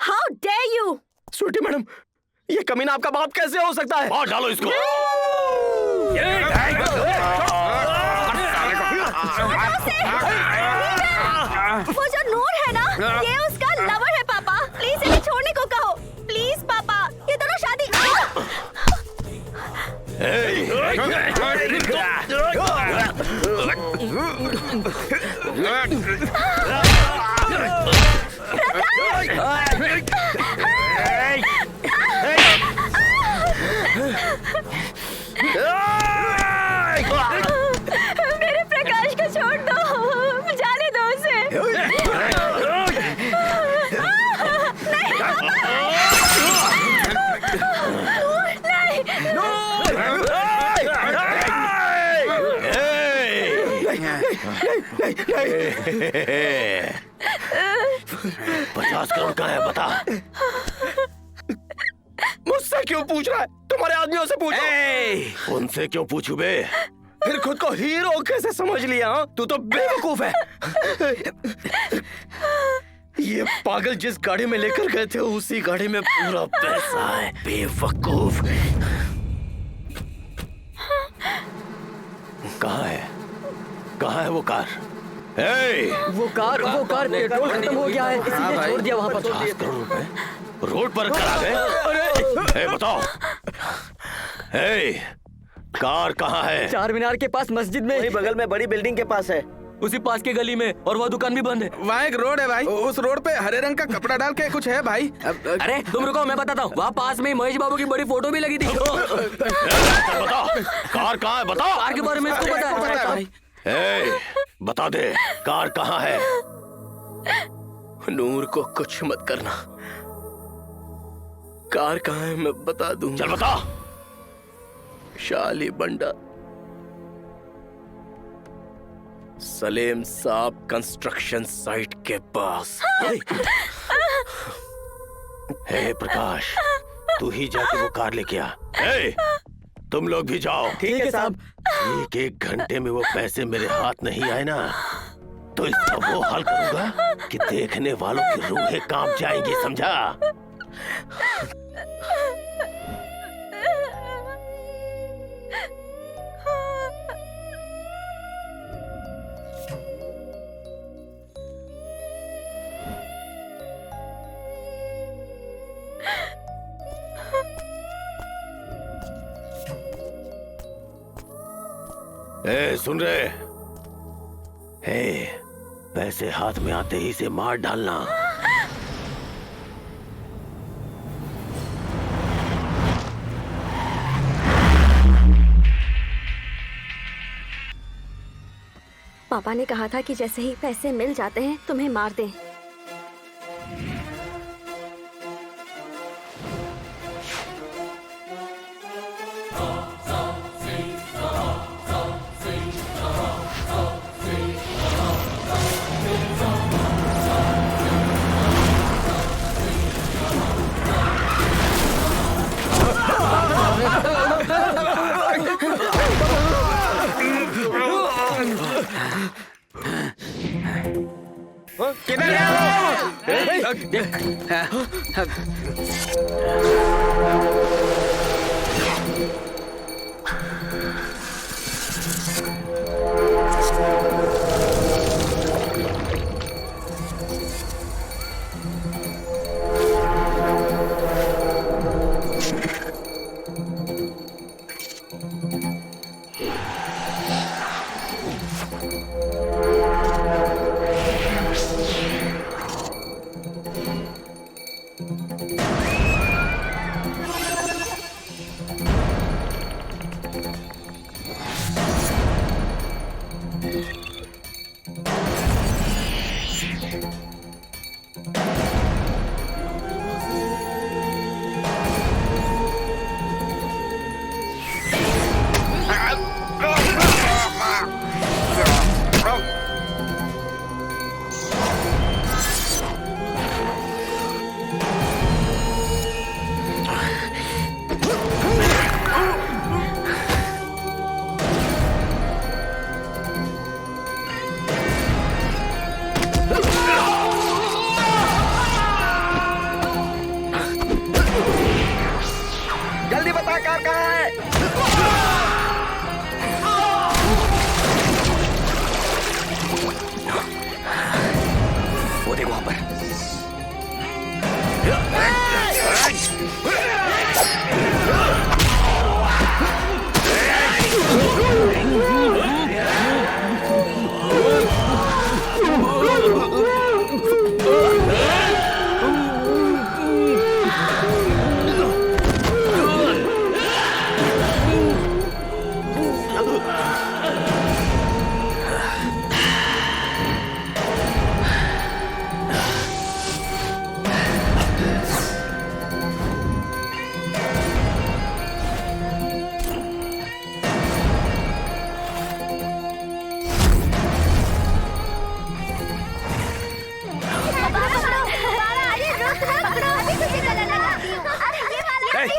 How dare you! Sweetie madam, ये कमीना आपका बाप कैसे हो सकता है? मार डालो इसको। वो जो नूर है ना, ये उसका लवर है पापा। प्लीज इन्हें छोड़ने को कहो। प्लीज पापा, ये दोनों शादी मेरे प्रकाश को छोड़ दो, जाने दो उसे। नहीं। 50 करोड़ का है बता। मुझसे क्यों पूछ रहा है? तुम्हारे आदमियों से पूछो। उनसे क्यों पूछू बे? फिर खुद को हीरो कैसे समझ लिया? तू तो बेवकूफ है। ये पागल जिस गाड़ी में लेकर गए थे उसी गाड़ी में पूरा पैसा है। बेवकूफ। कहाँ है वो कार? वो कार पेट्रोल खत्म हो गया है, इसलिए छोड़ दिया वहाँ पर। 50 करोड़ रुपए रोड पर करा गए। अरे बताओ, कार कहाँ है? चार मीनार के पास मस्जिद में। वही बगल में बड़ी बिल्डिंग के पास है। उसी पास के गली में, और वह दुकान भी बंद है। वहाँ एक रोड है भाई, उस रोड पे हरे रंग का कपड़ा डाल के कुछ है भाई। अरे तुम रुको, मैं बताता हूँ। वहाँ पास में महेश बाबू की बड़ी फोटो भी लगी थी। बताओ कार कहाँ है, बताओ। कार के बारे में इसको पता है भाई। बता दे कार कहाँ है। नूर को कुछ मत करना। कार कहाँ है मैं बता दूंगा। चल बता। शाली बंडा, सलेम साहब कंस्ट्रक्शन साइट के पास। हे प्रकाश, तू ही जाके वो कार लेके आ। हे, तुम लोग भी जाओ। ठीक है साहब। एक एक घंटे में वो पैसे मेरे हाथ नहीं आए ना तो इसका वो हाल करूंगा कि देखने वालों की रूहें कांप जाएंगी, समझा? ए, सुन रहे? हे, पैसे हाथ में आते ही से मार डालना। पापा ने कहा था कि जैसे ही पैसे मिल जाते हैं तुम्हें मार दें।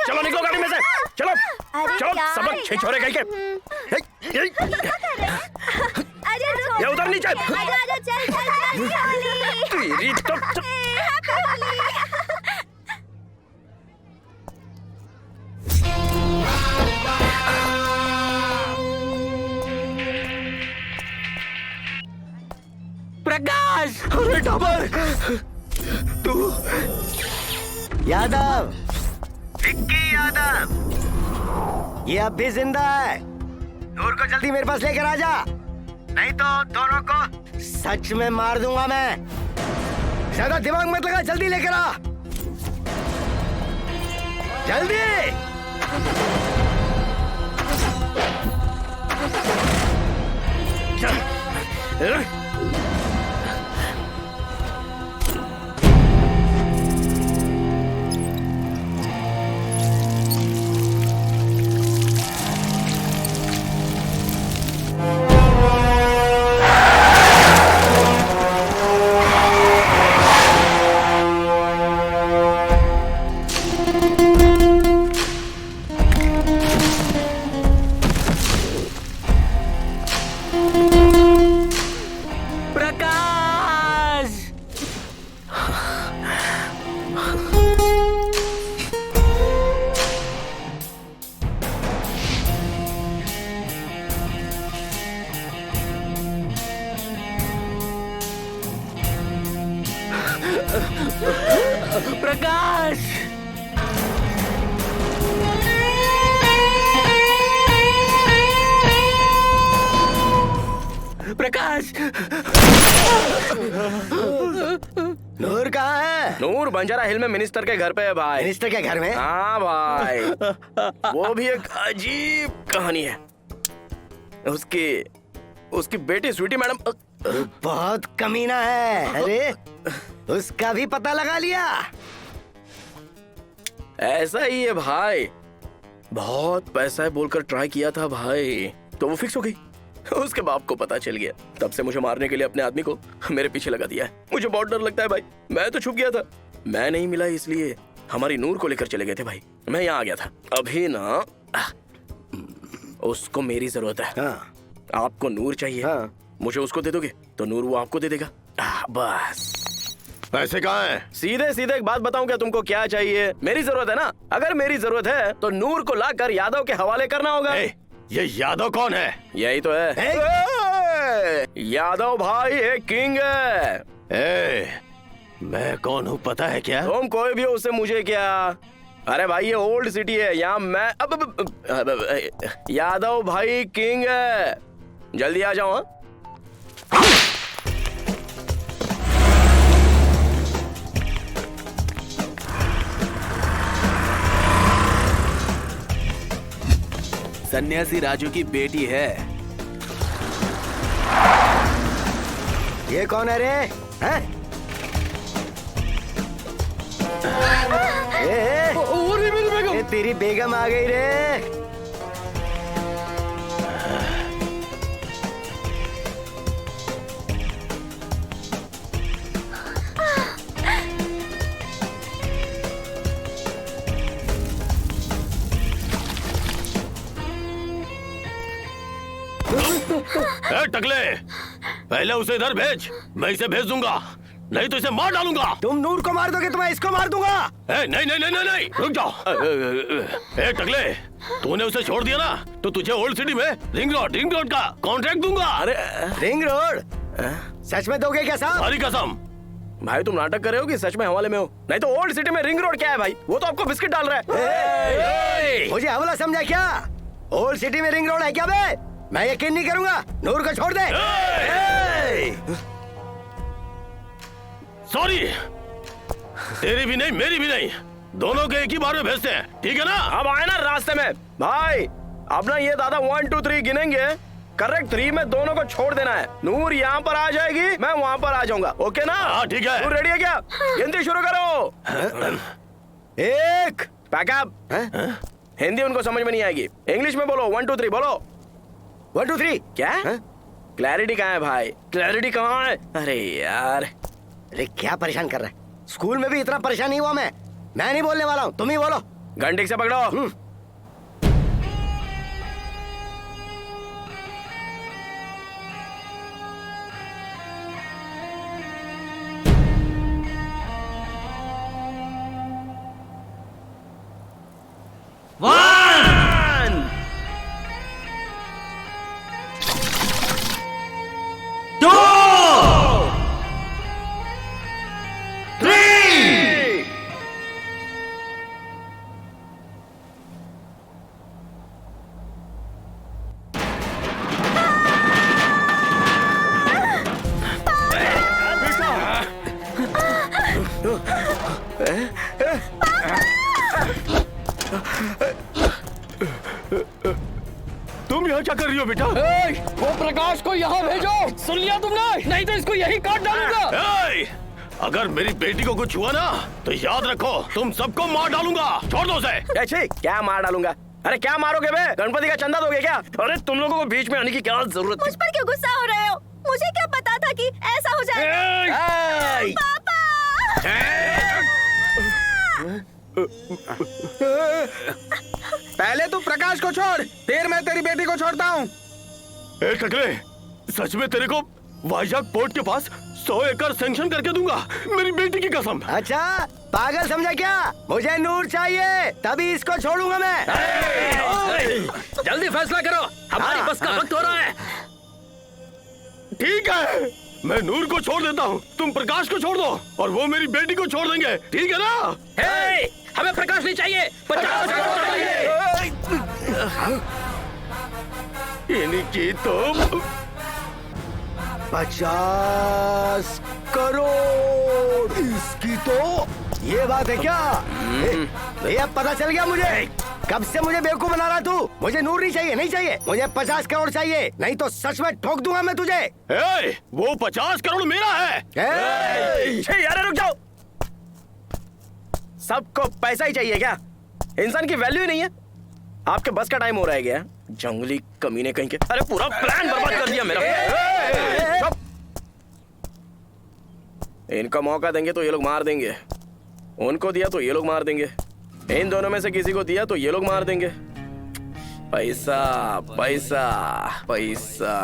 चलो निकलो गाड़ी में से, चलो चलो, सबक छिछोरे कहीं के। ये उधर नीचे। तेरी तो प्रकाश, अरे डबल तू यादव, विक्की यादव, ये अब भी जिंदा है। नूर को जल्दी मेरे पास लेकर आ जा, नहीं तो दोनों को सच में मार दूंगा मैं। ज्यादा दिमाग मत लगा, जल्दी लेकर आ, जल्दी। नूर कहाँ है? नूर बंजारा हिल में मिनिस्टर के घर पे है भाई। मिनिस्टर के घर में? हाँ भाई। वो भी एक अजीब कहानी है। उसकी बेटी स्वीटी मैडम बहुत कमीना है। अरे उसका भी पता लगा लिया? ऐसा ही है भाई, बहुत पैसा है बोलकर ट्राई किया था भाई, तो वो फिक्स हो गई। उसके बाप को पता चल गया, तब से मुझे मारने के लिए अपने आदमी को मेरे पीछे लगा दिया है। मुझे बहुत डर लगता है भाई, मैं तो छुप गया था। मैं नहीं मिला इसलिए हमारी नूर को लेकर चले गए थे भाई। मैं यहाँ आ गया था। अभी ना उसको मेरी जरूरत है। हाँ। आपको नूर चाहिए। हाँ। मुझे उसको दे दोगे तो नूर वो आपको दे देगा। बस। पैसे कहाँ हैं? सीधे सीधे एक बात बताऊं क्या तुमको क्या चाहिए? मेरी जरूरत है ना, अगर मेरी जरूरत है तो नूर को लाकर यादव के हवाले करना होगा। ये यादव कौन है? यही तो है। यादव भाई एक किंग है। मैं कौन हूँ पता है क्या? तुम कोई भी हो उससे मुझे क्या। अरे भाई ये ओल्ड सिटी है, यहाँ मैं अब यादव भाई किंग है। जल्दी आ जाओ। सन्यासी राजू की बेटी है। ये कौन है रे? हैं? ये तेरी बेगम आ गई रे। टकले, पहले उसे इधर भेज, मैं इसे भेज दूंगा, नहीं तो इसे मार डालूंगा। तुम नूर को मार दोगे तो मैं इसको मार दूंगा। नहीं नहीं नहीं नहीं नहीं, रुक जाओ। टकले, तूने उसे छोड़ दिया ना तो तुझे ओल्ड सिटी में रिंग रोड का कॉन्ट्रैक्ट दूंगा। अरे रिंग रोड? सच में दोगे क्या साहब? हमारी कसम। भाई तुम नाटक कर रहे हो कि सच में हवाले में हो? नहीं तो ओल्ड सिटी में रिंग रोड क्या है भाई? वो तो आपको बिस्किट डाल रहा है। मुझे हवाला समझा क्या? ओल्ड सिटी में रिंग रोड है क्या बे? मैं यकीन नहीं करूंगा। नूर को छोड़ दे। सॉरी, तेरी भी नहीं मेरी भी नहीं, दोनों के एक ही बार में भेजते हैं, ठीक है ना? अब आए ना रास्ते में भाई, अब ना ये दादा 1 2 3 गिनेंगे, करेक्ट 3 में दोनों को छोड़ देना है। नूर यहाँ पर आ जाएगी, मैं वहाँ पर आ जाऊंगा। ओके ना? हाँ ठीक है। नूर रेडी है क्या? गिनती शुरू करो। 1 पैकअप। हिंदी उनको समझ में नहीं आएगी, इंग्लिश में बोलो। 1 2 3 बोलो। 1 2 3 क्या? क्लैरिटी कहाँ है भाई? क्लैरिटी कहाँ है? अरे यार, अरे क्या परेशान कर रहा है? स्कूल में भी इतना परेशान नहीं हुआ मैं नहीं बोलने वाला हूँ, तुम ही बोलो। घंटी से पकड़ो। तुम यहाँ क्या कर रही हो बेटा? वो प्रकाश को यहाँ भेजो। सुन लिया तुमने? नहीं तो इसको यही काट डालूंगा। अगर मेरी बेटी को कुछ हुआ ना तो याद रखो तुम सबको मार डालूंगा। छोड़ दो उसे। क्या मार डालूंगा? अरे क्या मारोगे बे? गणपति का चंदा दोगे क्या? अरे तुम लोगों को बीच में आने की क्या जरूरत मुझ पर क्यों गुस्सा हो रहे हो? मुझे क्या पता था कि ऐसा हो जाएगा। पापा! पहले तू प्रकाश को छोड़, फिर मैं तेरी बेटी को छोड़ता हूँ। टकले, सच में तेरे को वाइजाग पोर्ट के पास 100 एकड़ सैंक्शन करके दूंगा, मेरी बेटी की कसम। अच्छा पागल समझा क्या? मुझे नूर चाहिए, तभी इसको छोड़ूंगा मैं। जल्दी फैसला करो, हमारी बस का वक्त हो रहा है। ठीक है, मैं नूर को छोड़ देता हूँ, तुम प्रकाश को छोड़ दो और वो मेरी बेटी को छोड़ देंगे, ठीक है ना? हमें प्रकाश नहीं चाहिए, 50 इनकी तो 50 करोड़। इसकी तो ये बात है क्या? ये अब पता चल गया मुझे। कब से मुझे बेवकूफ बना रहा तू? मुझे नूर नहीं चाहिए, नहीं चाहिए। मुझे 50 करोड़ चाहिए, नहीं तो सच में ठोक दूंगा मैं तुझे। वो 50 करोड़ मेरा है। यार रुक जाओ। सबको पैसा ही चाहिए क्या? इंसान की वैल्यू ही नहीं है। आपके बस का टाइम हो रहा है क्या? जंगली कमीने कहीं के। अरे पूरा प्लान बर्बाद कर दिया मेरा। चुप। इनको मौका देंगे तो ये लोग मार देंगे, उनको दिया तो ये लोग मार देंगे, इन दोनों में से किसी को दिया तो ये लोग मार देंगे। पैसा पैसा पैसा।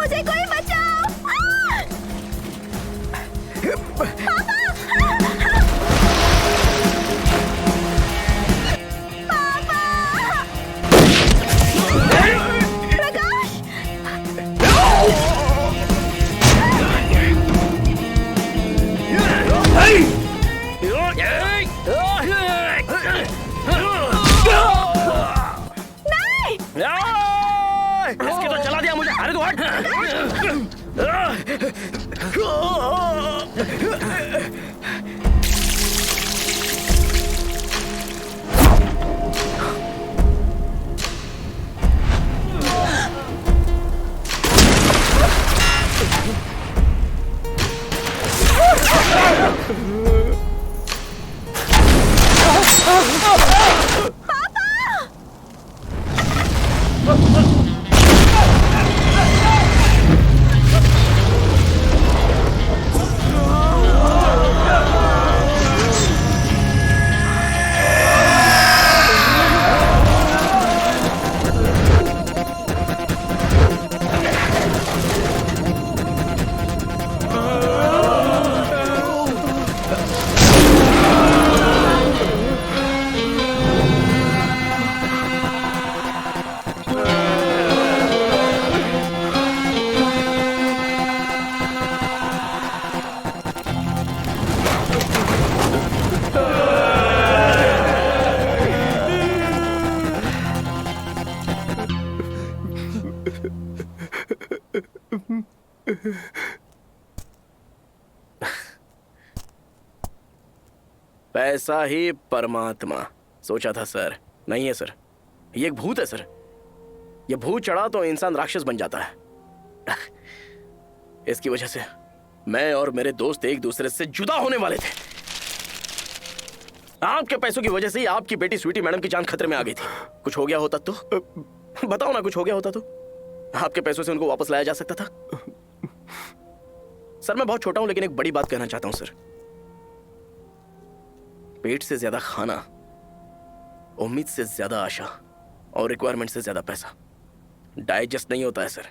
मुझे कोई बचाओ। इसकी तो चला दिया मुझे। अरे तो हट। पैसा ही परमात्मा। सोचा था सर, नहीं है सर, ये एक भूत है सर। ये भूत चढ़ा तो इंसान राक्षस बन जाता है। इसकी वजह से मैं और मेरे दोस्त एक दूसरे से जुदा होने वाले थे। आपके पैसों की वजह से ही आपकी बेटी स्वीटी मैडम की जान खतरे में आ गई थी। कुछ हो गया होता तो बताओ ना, कुछ हो गया होता तो आपके पैसों से उनको वापस लाया जा सकता था। सर मैं बहुत छोटा हूं लेकिन एक बड़ी बात कहना चाहता हूं सर। पेट से ज्यादा खाना, उम्मीद से ज्यादा आशा और रिक्वायरमेंट से ज्यादा पैसा डाइजेस्ट नहीं होता है सर।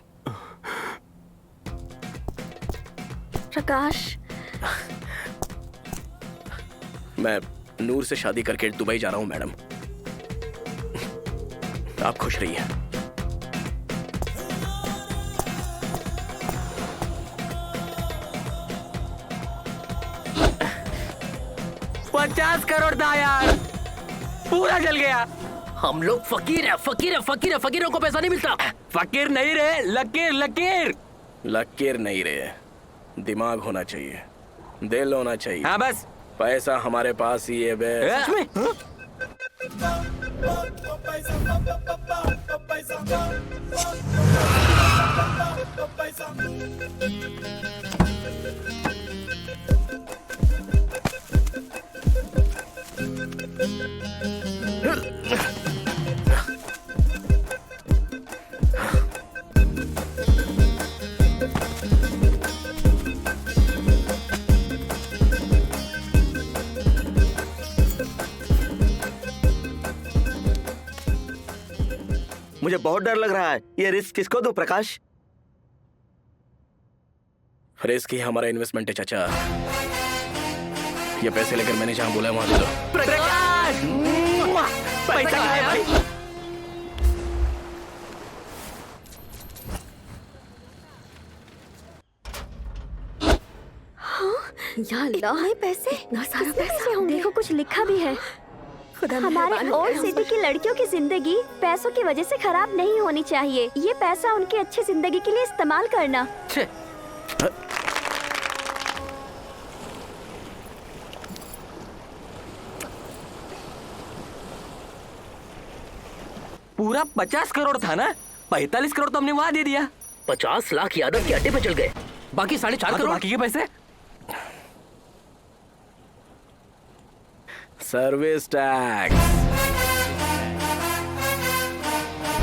प्रकाश, मैं नूर से शादी करके दुबई जा रहा हूं मैडम। आप खुश रहिए। $50 करोड़ था यार, पूरा जल गया। हम लोग फकीर है, फकीर है, फकीर है, फकीरों को पैसा नहीं मिलता। फकीर नहीं रहे, लकीर लकीर। लकीर नहीं रहे, दिमाग होना चाहिए, दिल होना चाहिए। हाँ बस, पैसा हमारे पास ही है बे। सच में? मुझे बहुत डर लग रहा है। ये रिस्क किसको दूं प्रकाश? रिस्क ही हमारा इन्वेस्टमेंट है चाचा। ये पैसे लेकर मैंने जहां बोला वहां दे दो। प्रकाश, पैसा कहाँ है भाई? या अल्लाह, पैसे, इतना सारा पैसा होंगे। देखो कुछ लिखा भी है। हमारे ओल्ड सिटी की लड़कियों की जिंदगी पैसों की वजह से खराब नहीं होनी चाहिए। ये पैसा उनकी अच्छी जिंदगी के लिए इस्तेमाल करना। पूरा 50 करोड़ था ना, 45 करोड़ तो हमने वहां दे दिया। 50 लाख यादव के अड्डे पे चल गए। बाकी 4.5 करोड़ बाकी के पैसे। Service tax.